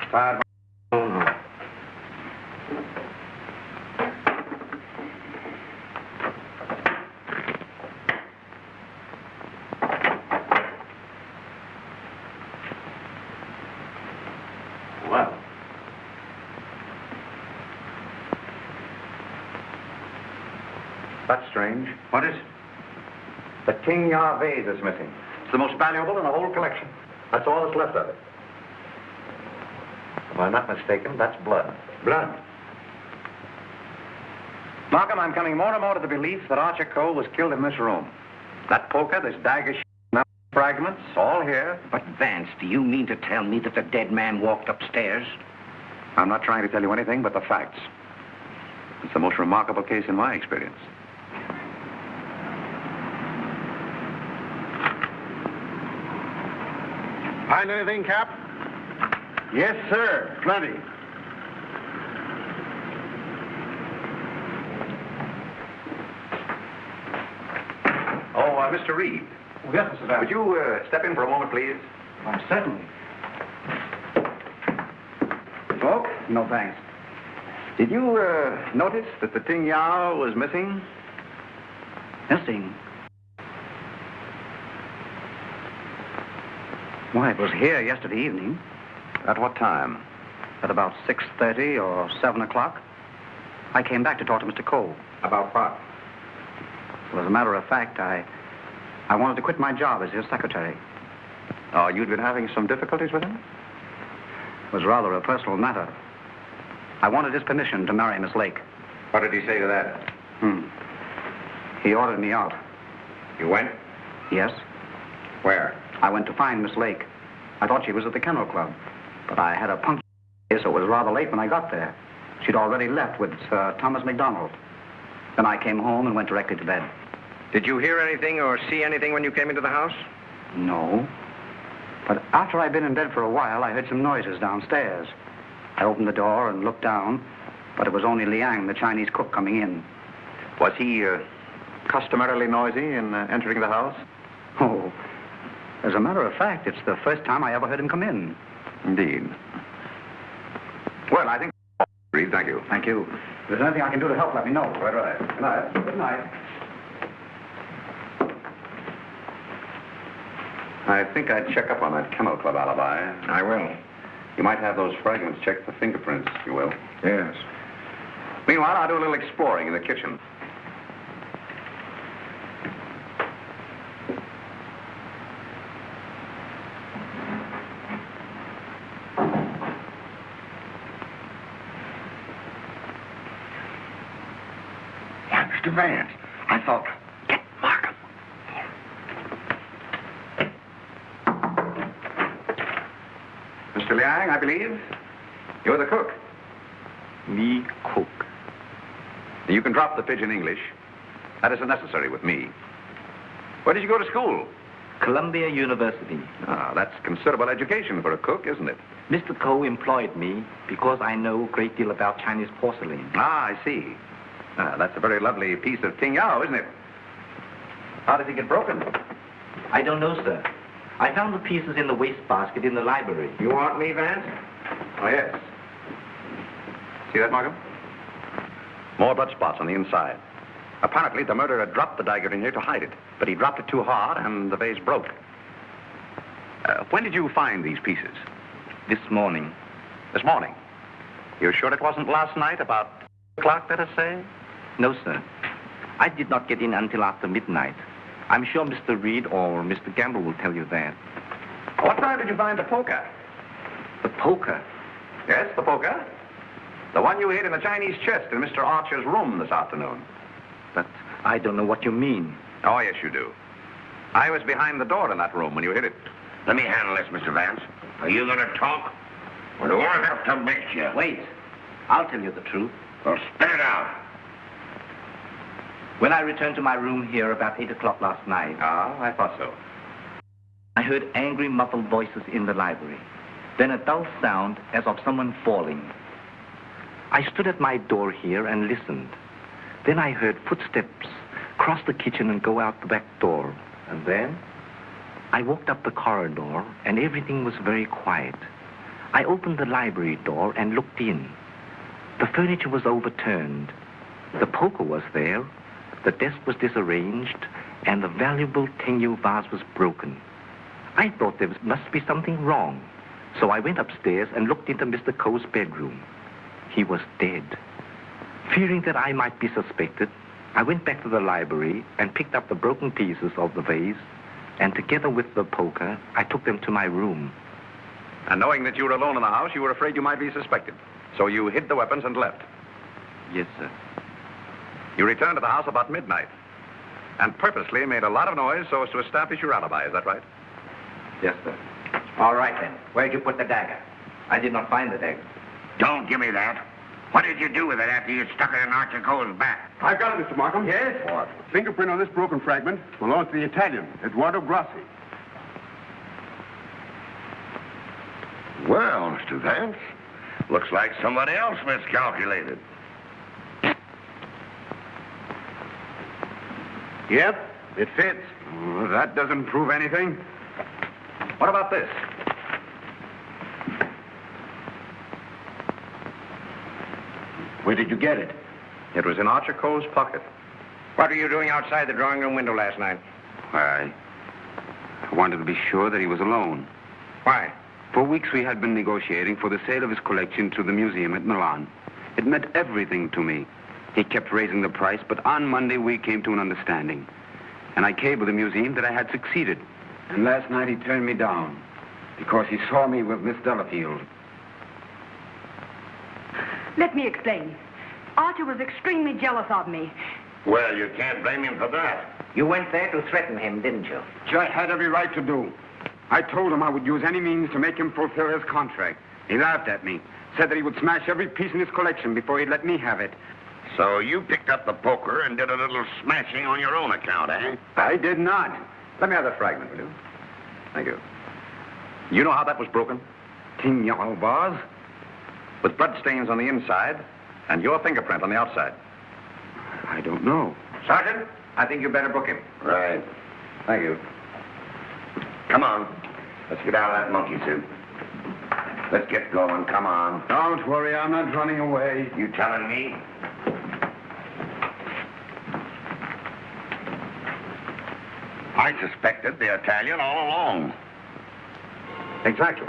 Tired. Well. That's strange. What is? The King Yar vase is missing. It's the most valuable in the whole collection. That's all that's left of it. If I'm not mistaken, that's blood. Blood. Markham, I'm coming more and more to the belief that Archer Coe was killed in this room. That poker, this dagger, fragments, all here. But, Vance, do you mean to tell me that the dead man walked upstairs? I'm not trying to tell you anything but the facts. It's the most remarkable case in my experience. Find anything, Cap? Yes, sir. Plenty. Mr. Reed. Oh, yes, Mr. Vance. Would you step in for a moment, please? Certainly. Smoke? No, thanks. Did you notice that the Ting Yao was missing? Missing? Why, it was here yesterday evening. At what time? At about 6:30 or 7 o'clock. I came back to talk to Mr. Coe. About what? Well, as a matter of fact, I wanted to quit my job as his secretary. Oh, you'd been having some difficulties with him? It was rather a personal matter. I wanted his permission to marry Miss Lake. What did he say to that? He ordered me out. You went? Yes. Where? I went to find Miss Lake. I thought she was at the Kennel Club, but I had a puncture, so it was rather late when I got there. She'd already left with Sir Thomas MacDonald. Then I came home and went directly to bed. Did you hear anything or see anything when you came into the house? No. But after I'd been in bed for a while, I heard some noises downstairs. I opened the door and looked down, but it was only Liang, the Chinese cook, coming in. Was he customarily noisy in entering the house? Oh, as a matter of fact, it's the first time I ever heard him come in. Indeed. Well, I think... Reed, thank you. Thank you. If there's anything I can do to help, let me know. Quite right. Good night. Good night. I think I'd check up on that Kennel Club alibi. I will. You might have those fragments checked for fingerprints, you will. Yes. Meanwhile, I'll do a little exploring in the kitchen. Why, Mr. Vance, I thought... Get Markham. Mr. Liang, I believe. You're the cook. Me cook. You can drop the pidgin English. That isn't necessary with me. Where did you go to school? Columbia University. Ah, that's considerable education for a cook, isn't it? Mr. Coe employed me because I know a great deal about Chinese porcelain. Ah, I see. That's a very lovely piece of Ting Yao, isn't it? How did it get broken? I don't know, sir. I found the pieces in the wastebasket in the library. You want me, Vance? Oh, yes. See that, Markham? More blood spots on the inside. Apparently, the murderer dropped the dagger in here to hide it, but he dropped it too hard, and the vase broke. When did you find these pieces? This morning. This morning? You're sure it wasn't last night, about 2 o'clock, let us say? No, sir. I did not get in until after midnight. I'm sure Mr. Reed or Mr. Gamble will tell you that. What time did you find the poker? The poker? Yes, the poker. The one you hid in the Chinese chest in Mr. Archer's room this afternoon. But I don't know what you mean. Oh, yes, you do. I was behind the door in that room when you hid it. Let me handle this, Mr. Vance. Are you going to talk? Or do I have to make you? Wait. I'll tell you the truth. Well, spit it out. When I returned to my room here about 8 o'clock last night... Ah, I thought so. I heard angry, muffled voices in the library. Then a dull sound as of someone falling. I stood at my door here and listened. Then I heard footsteps cross the kitchen and go out the back door. And then? I walked up the corridor, and everything was very quiet. I opened the library door and looked in. The furniture was overturned. The poker was there. The desk was disarranged, and the valuable Tengu vase was broken. I thought there must be something wrong. So I went upstairs and looked into Mr. Coe's bedroom. He was dead. Fearing that I might be suspected, I went back to the library and picked up the broken pieces of the vase, and together with the poker, I took them to my room. And knowing that you were alone in the house, you were afraid you might be suspected. So you hid the weapons and left. Yes, sir. You returned to the house about midnight and purposely made a lot of noise so as to establish your alibi. Is that right? Yes, sir. All right, then. Where'd you put the dagger? I did not find the dagger. Don't give me that. What did you do with it after you stuck it in Archer Coe's back? I've got it, Mr. Markham. Yes? What? Fingerprint on this broken fragment belongs to the Italian, Eduardo Grassi. Well, Mr. Vance, looks like somebody else miscalculated. Yep, it fits. Oh, that doesn't prove anything. What about this? Where did you get it? It was in Archer Coe's pocket. What were you doing outside the drawing room window last night? I wanted to be sure that he was alone. Why? For weeks we had been negotiating for the sale of his collection to the museum at Milan. It meant everything to me. He kept raising the price, but on Monday we came to an understanding. And I cabled the museum that I had succeeded. And last night he turned me down because he saw me with Miss Delafield. Let me explain. Archer was extremely jealous of me. Well, you can't blame him for that. You went there to threaten him, didn't you? Which I had every right to do. I told him I would use any means to make him fulfill his contract. He laughed at me, said that he would smash every piece in his collection before he'd let me have it. So you picked up the poker and did a little smashing on your own account, eh? I did not. Let me have that fragment, will you? Thank you. You know how that was broken? Tignan vase? With blood stains on the inside and your fingerprint on the outside. I don't know. Sergeant, I think you better book him. Right. Thank you. Come on. Let's get out of that monkey suit. Let's get going. Come on. Don't worry, I'm not running away. You telling me? I suspected the Italian all along. Exactly.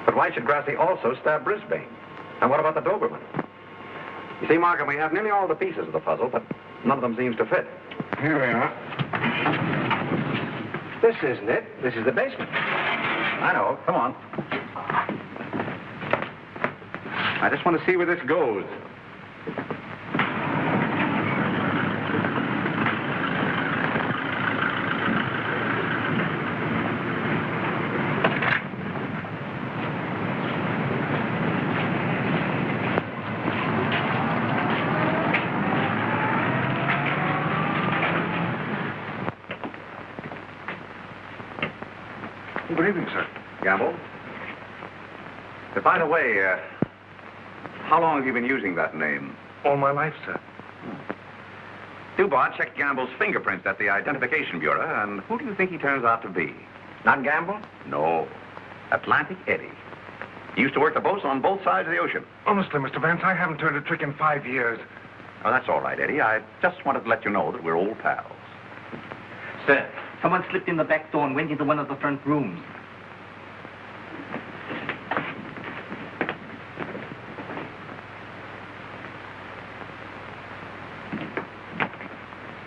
But why should Grassi also stab Brisbane? And what about the Doberman? You see, Markham, we have nearly all the pieces of the puzzle, but none of them seems to fit. Here we are. This isn't it. This is the basement. I know. Come on. I just want to see where this goes. Good evening, sir. Gamble? By the way, how long have you been using that name? All my life, sir. Dubois checked Gamble's fingerprints at the Identification Bureau, and who do you think he turns out to be? Not Gamble? No. Atlantic Eddie. He used to work the boats on both sides of the ocean. Honestly, Mr. Vance, I haven't turned a trick in 5 years. Oh, that's all right, Eddie. I just wanted to let you know that we're old pals. Sir, someone slipped in the back door and went into one of the front rooms.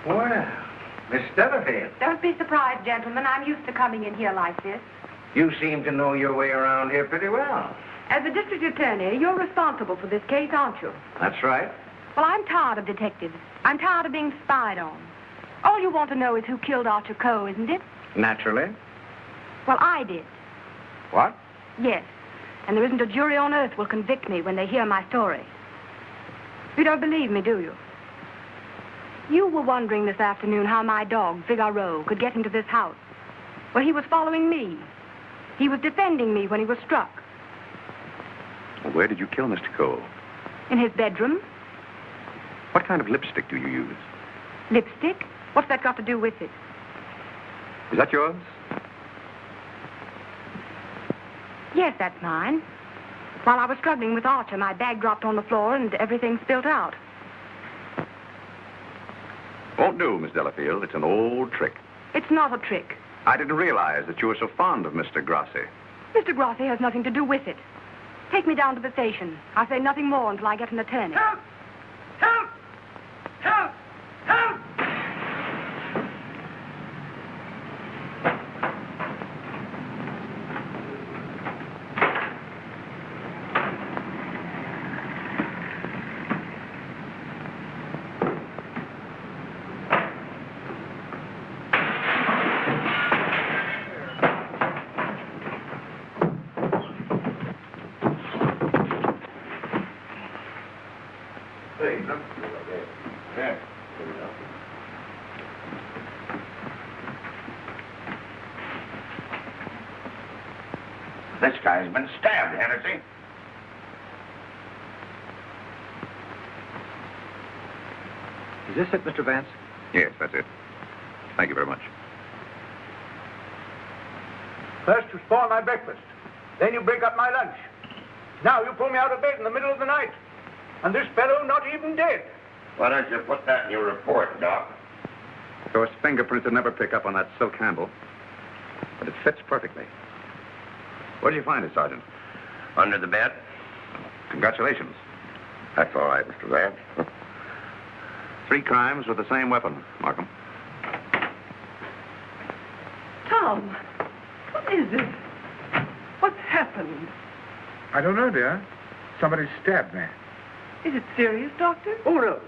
Well, Miss Delafield, Don't be surprised, gentlemen. I'm used to coming in here like this. you seem to know your way around here pretty well. As the district attorney, you're responsible for this case, aren't you? That's right. Well, I'm tired of detectives. I'm tired of being spied on. All you want to know is who killed Archer Coe, isn't it? Naturally. Well, I did. What? Yes. And there isn't a jury on earth will convict me when they hear my story. You don't believe me, do you? You were wondering this afternoon how my dog, Figaro, could get into this house. Well, he was following me. He was defending me when he was struck. Well, where did you kill Mr. Coe? In his bedroom. What kind of lipstick do you use? Lipstick? What's that got to do with it? Is that yours? Yes, that's mine. While I was struggling with Archer, my bag dropped on the floor and everything spilled out. Won't do, Miss Delafield. It's an old trick. It's not a trick. I didn't realize that you were so fond of Mr. Grassi. Mr. Grassi has nothing to do with it. Take me down to the station. I'll say nothing more until I get an attorney. Help! Help! Help! Help! This guy's been stabbed, hasn't he? Is this it, Mr. Vance? Yes, that's it. Thank you very much. First you spoil my breakfast. Then you break up my lunch. Now you pull me out of bed in the middle of the night. And this fellow not even dead. Why don't you put that in your report, Doc? Of course, fingerprints would never pick up on that silk handle. But it fits perfectly. Where did you find it, Sergeant? Under the bed. Congratulations. That's all right, Mr. Vance. 3 crimes with the same weapon, Markham. Tom, what is it? What's happened? I don't know, dear. Somebody stabbed me. Is it serious, Doctor? Oh, no.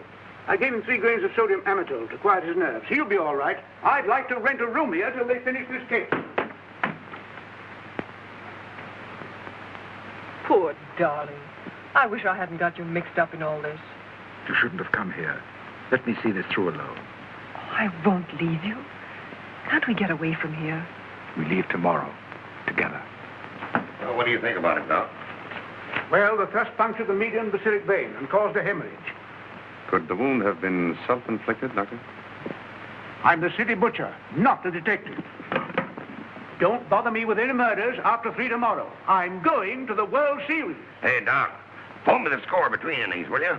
I gave him 3 grains of sodium amytal to quiet his nerves. He'll be all right. I'd like to rent a room here till they finish this case. Poor darling. I wish I hadn't got you mixed up in all this. You shouldn't have come here. Let me see this through alone. Oh, I won't leave you. Can't we get away from here? We leave tomorrow. Together. Well, what do you think about it, Doc? Well, the thrust punctured the median basilic vein and caused a hemorrhage. Could the wound have been self-inflicted, Doctor? I'm the city butcher, not the detective. Don't bother me with any murders after 3 tomorrow. I'm going to the World Series. Hey, Doc, pull me the score between innings, will you?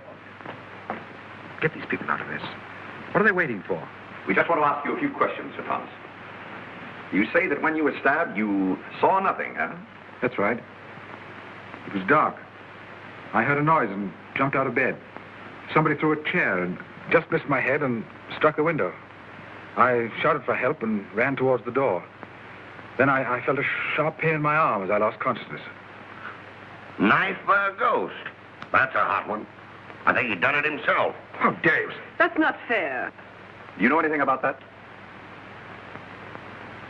Get these people out of this. What are they waiting for? We just want to ask you a few questions, Sir Thomas. You say that when you were stabbed, you saw nothing, huh? That's right. It was dark. I heard a noise and jumped out of bed. Somebody threw a chair and just missed my head and struck the window. I shouted for help and ran towards the door. Then I felt a sharp pain in my arm as I lost consciousness. Knife by a ghost. That's a hot one. I think he done it himself. How dare you? That's not fair. Do you know anything about that?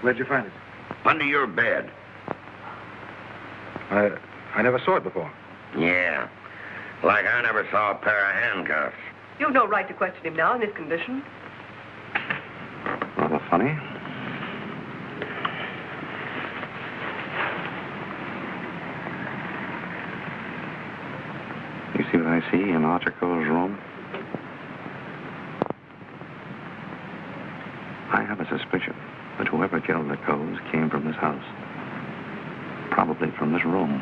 Where'd you find it? Under your bed. I never saw it before. Yeah. Like I never saw a pair of handcuffs. You've no right to question him now in this condition. Rather funny. You see what I see in Archer Coe's room? I have a suspicion that whoever killed the Coes came from this house. Probably from this room.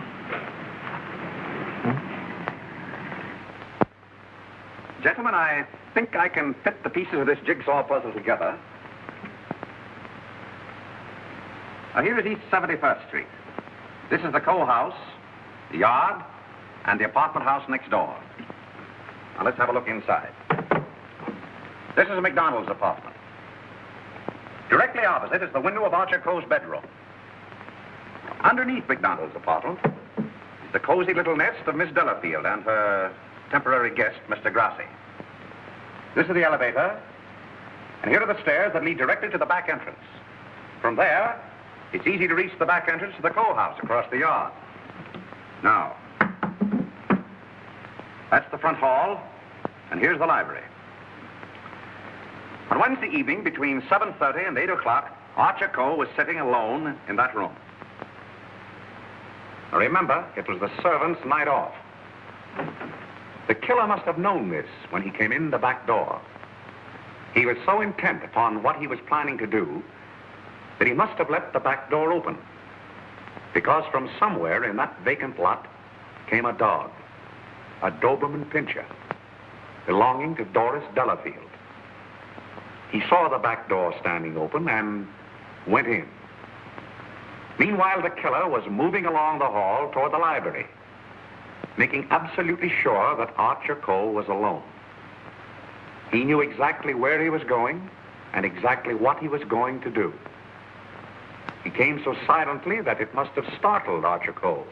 Gentlemen, I think I can fit the pieces of this jigsaw puzzle together. Now, here is East 71st Street. This is the Coe house, the yard, and the apartment house next door. Now, let's have a look inside. This is McDonald's apartment. Directly opposite is the window of Archer Coe's bedroom. Underneath McDonald's apartment is the cozy little nest of Miss Delafield and her temporary guest, Mr. Grassi. This is the elevator, and here are the stairs that lead directly to the back entrance. From there, it's easy to reach the back entrance to the Coe house across the yard. Now, that's the front hall, and here's the library. On Wednesday evening, between 7:30 and 8 o'clock, Archer Coe was sitting alone in that room. Now remember, it was the servant's night off. The killer must have known this when he came in the back door. He was so intent upon what he was planning to do that he must have left the back door open, because from somewhere in that vacant lot came a dog, a Doberman Pinscher, belonging to Doris Delafield. He saw the back door standing open and went in. Meanwhile, the killer was moving along the hall toward the library, making absolutely sure that Archer Coe was alone. He knew exactly where he was going and exactly what he was going to do. He came so silently that it must have startled Archer Coe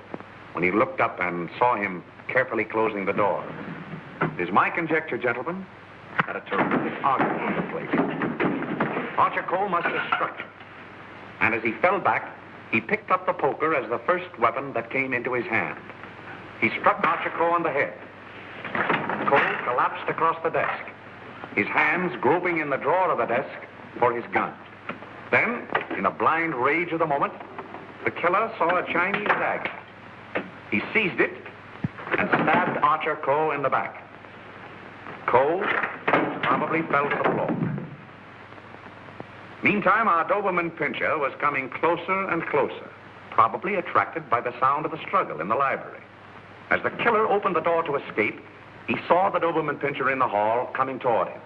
when he looked up and saw him carefully closing the door. It is my conjecture, gentlemen, that a terrific argument took place. Archer Coe must have struck him, and as he fell back, he picked up the poker as the first weapon that came into his hand. He struck Archer Coe on the head. Coe collapsed across the desk, his hands groping in the drawer of the desk for his gun. Then, in the blind rage of the moment, the killer saw a Chinese dagger. He seized it and stabbed Archer Coe in the back. Coe probably fell to the floor. Meantime, our Doberman Pinscher was coming closer and closer, probably attracted by the sound of the struggle in the library. As the killer opened the door to escape, he saw the Doberman Pinscher in the hall coming toward him.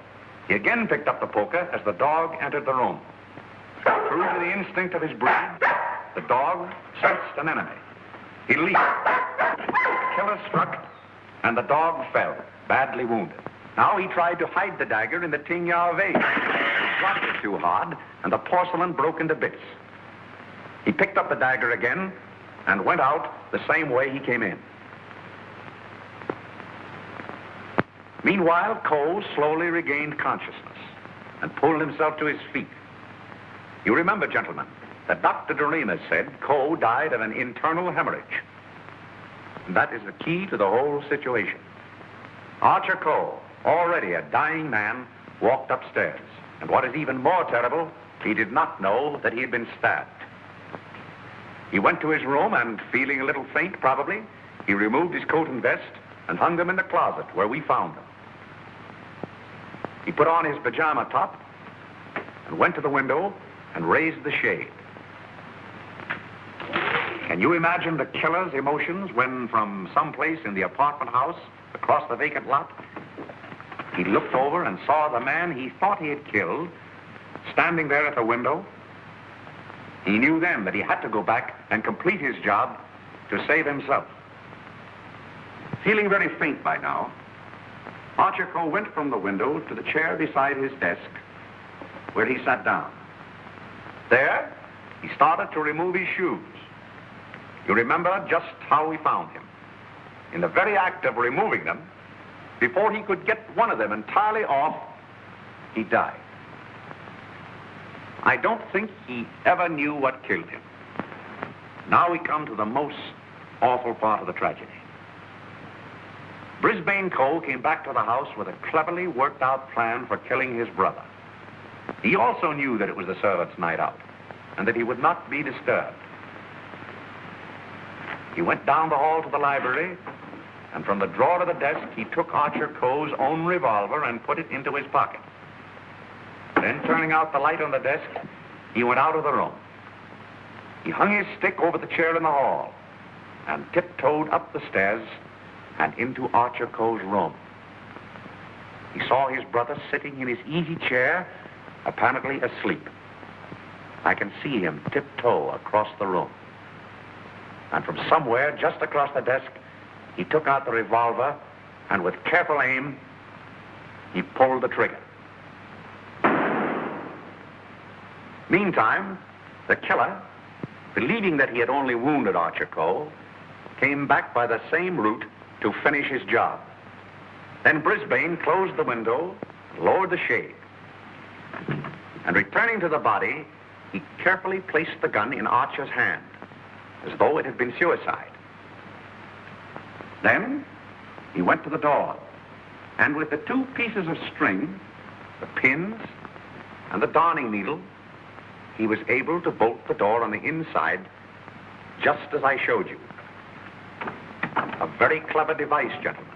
He again picked up the poker as the dog entered the room. True to the instinct of his breed, the dog sensed an enemy. He leaped. The killer struck, and the dog fell, badly wounded. Now he tried to hide the dagger in the Tingya vase. He dropped it too hard, and the porcelain broke into bits. He picked up the dagger again and went out the same way he came in. Meanwhile, Coe slowly regained consciousness and pulled himself to his feet. You remember, gentlemen, that Dr. Doremus said Coe died of an internal hemorrhage. And that is the key to the whole situation. Archer Coe, already a dying man, walked upstairs. And what is even more terrible, he did not know that he had been stabbed. He went to his room and, feeling a little faint probably, he removed his coat and vest and hung them in the closet where we found them. He put on his pajama top and went to the window and raised the shade. Can you imagine the killer's emotions when, from someplace in the apartment house across the vacant lot, he looked over and saw the man he thought he had killed standing there at the window? He knew then that he had to go back and complete his job to save himself. Feeling very faint by now, Archer Coe went from the window to the chair beside his desk, where he sat down. There, he started to remove his shoes. You remember just how we found him. In the very act of removing them, before he could get one of them entirely off, he died. I don't think he ever knew what killed him. Now we come to the most awful part of the tragedy. Brisbane Coe came back to the house with a cleverly worked out plan for killing his brother. He also knew that it was the servants' night out and that he would not be disturbed. He went down the hall to the library, and from the drawer of the desk, he took Archer Coe's own revolver and put it into his pocket. Then, turning out the light on the desk, he went out of the room. He hung his stick over the chair in the hall and tiptoed up the stairs and into Archer Coe's room. He saw his brother sitting in his easy chair, apparently asleep. I can see him tiptoe across the room. And from somewhere just across the desk, he took out the revolver, and with careful aim, he pulled the trigger. Meantime, the killer, believing that he had only wounded Archer Coe, came back by the same route to finish his job. Then Brisbane closed the window, lowered the shade, and returning to the body, he carefully placed the gun in Archer's hand, as though it had been suicide. Then he went to the door, and with the two pieces of string, the pins, and the darning needle, he was able to bolt the door on the inside, just as I showed you. A very clever device, gentlemen.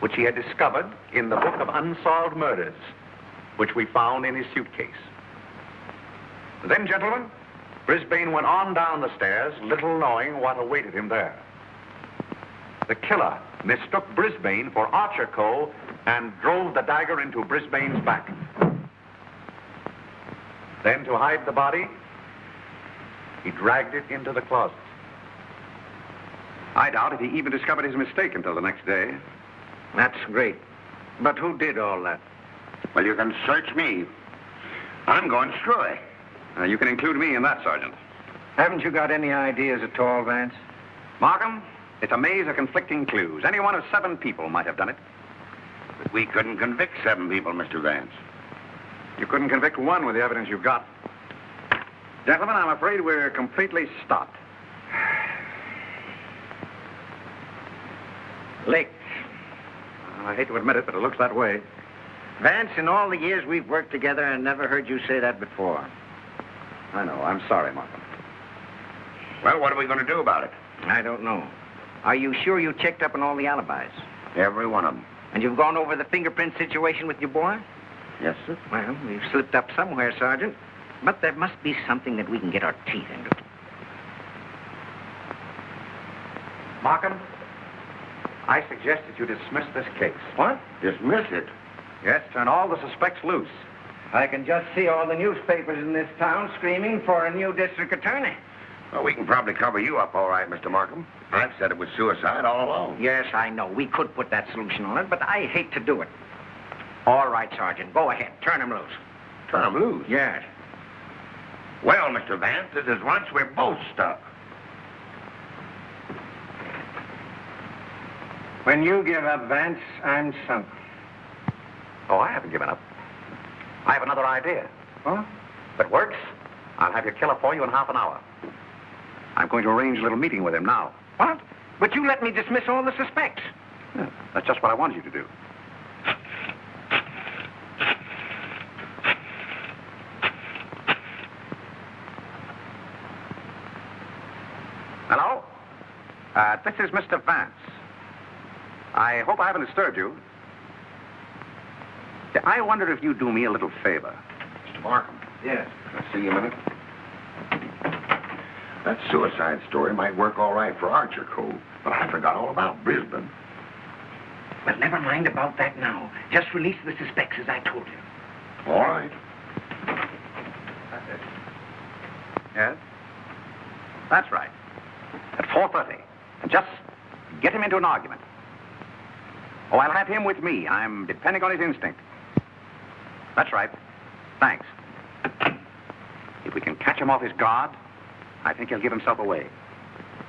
which he had discovered in the book of unsolved murders, which we found in his suitcase. Then, gentlemen, Brisbane went on down the stairs, little knowing what awaited him there. The killer mistook Brisbane for Archer Coe and drove the dagger into Brisbane's back. Then, to hide the body, he dragged it into the closet. I doubt if he even discovered his mistake until the next day. That's great. But who did all that? Well, you can search me. I'm going screwy. You can include me in that, Sergeant. Haven't you got any ideas at all, Vance? Markham, it's a maze of conflicting clues. Any one of 7 people might have done it. But we couldn't convict 7 people, Mr. Vance. You couldn't convict 1 with the evidence you've got. Gentlemen, I'm afraid we're completely stopped. Licked. I hate to admit it, but it looks that way. Vance, in all the years we've worked together, I never heard you say that before. I know. I'm sorry, Markham. Well, what are we going to do about it? I don't know. Are you sure you checked up on all the alibis? Every one of them. And you've gone over the fingerprint situation with your boy? Yes, sir. Well, we've slipped up somewhere, Sergeant. But there must be something that we can get our teeth into. Markham, I suggest that you dismiss this case. What? Dismiss it? Yes, turn all the suspects loose. I can just see all the newspapers in this town screaming for a new district attorney. Well, we can probably cover you up all right, Mr. Markham. I've said it was suicide all along. Yes, I know. We could put that solution on it, but I hate to do it. All right, Sergeant. Go ahead. Turn him loose. Turn him loose? Yes. Well, Mr. Vance, this is once we're both stuck. When you give up, Vance, I'm sunk. Oh, I haven't given up. I have another idea. Huh? If it works, I'll have your killer for you in half an hour. I'm going to arrange a little meeting with him now. What? But you let me dismiss all the suspects. Yeah, that's just what I wanted you to do. Hello? This is Mr. Vance. I hope I haven't disturbed you. I wonder if you'd do me a little favor. Mr. Markham. Yes. Can I see you a minute? That suicide story might work all right for Archer Coe, but I forgot all about Brisbane. Well, never mind about that now. Just release the suspects, as I told you. All right. Yes? That's right. At 4:30. And just get him into an argument. Oh, I'll have him with me. I'm depending on his instinct. That's right. Thanks. If we can catch him off his guard, I think he'll give himself away.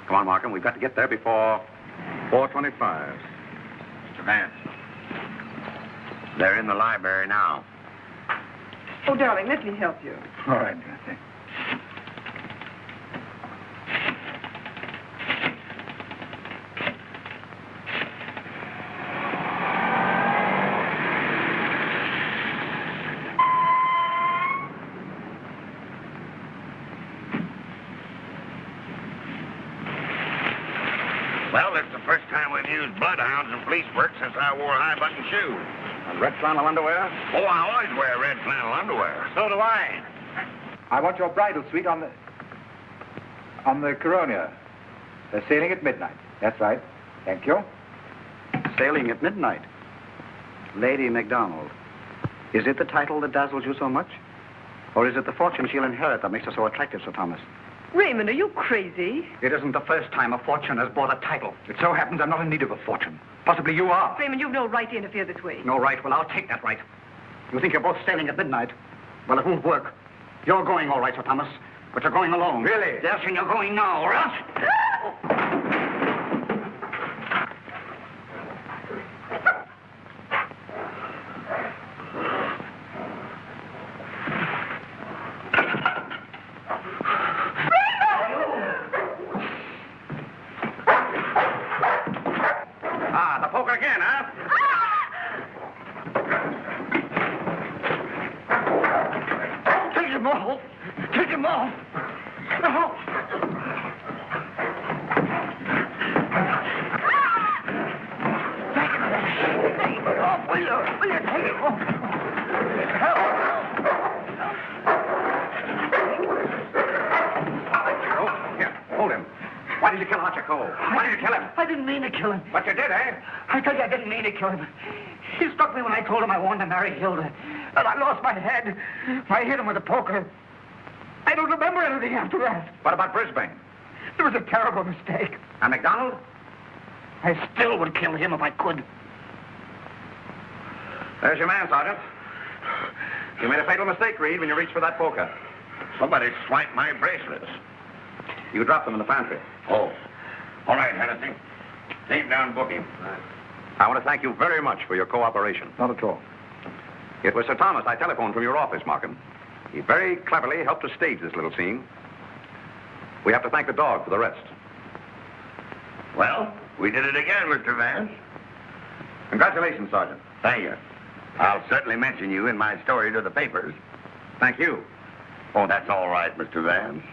Come on, Markham. We've got to get there before 4:25. Mr. Vance. They're in the library now. Oh, darling, let me help you. All right. Well, it's the first time we've used bloodhounds in police work since I wore high-button shoes. And red flannel underwear? Oh, I always wear red flannel underwear. So do I. I want your bridal suite on the Coroner. They're sailing at midnight. That's right. Thank you. Sailing at midnight. Lady MacDonald. Is it the title that dazzles you so much? Or is it the fortune she'll inherit that makes her so attractive, Sir Thomas? Raymond, are you crazy? It isn't the first time a fortune has bought a title. It so happens I'm not in need of a fortune. Possibly you are. Raymond, you've no right to interfere this way. No right? Well, I'll take that right. You think you're both sailing at midnight? Well, it won't work. You're going all right, Sir Thomas, but you're going alone. Really? Yes, and you're going now, or else... did you kill Archer Coe? Why did you kill him? I didn't mean to kill him. But you did, eh? I tell you, I didn't mean to kill him. He struck me when I told him I wanted to marry Hilda. And I lost my head. I hit him with a poker. I don't remember anything after that. What about Brisbane? It was a terrible mistake. And McDonald? I still would kill him if I could. There's your man, Sergeant. You made a fatal mistake, Reed, when you reached for that poker. Somebody swiped my bracelets. You dropped them in the pantry. Oh. All right, Hennessy. Take down booking. I want to thank you very much for your cooperation. Not at all. It was Sir Thomas I telephoned from your office, Markham. He very cleverly helped us stage this little scene. We have to thank the dog for the rest. Well, we did it again, Mr. Vance. Congratulations, Sergeant. Thank you. I'll certainly mention you in my story to the papers. Thank you. Oh, that's all right, Mr. Vance.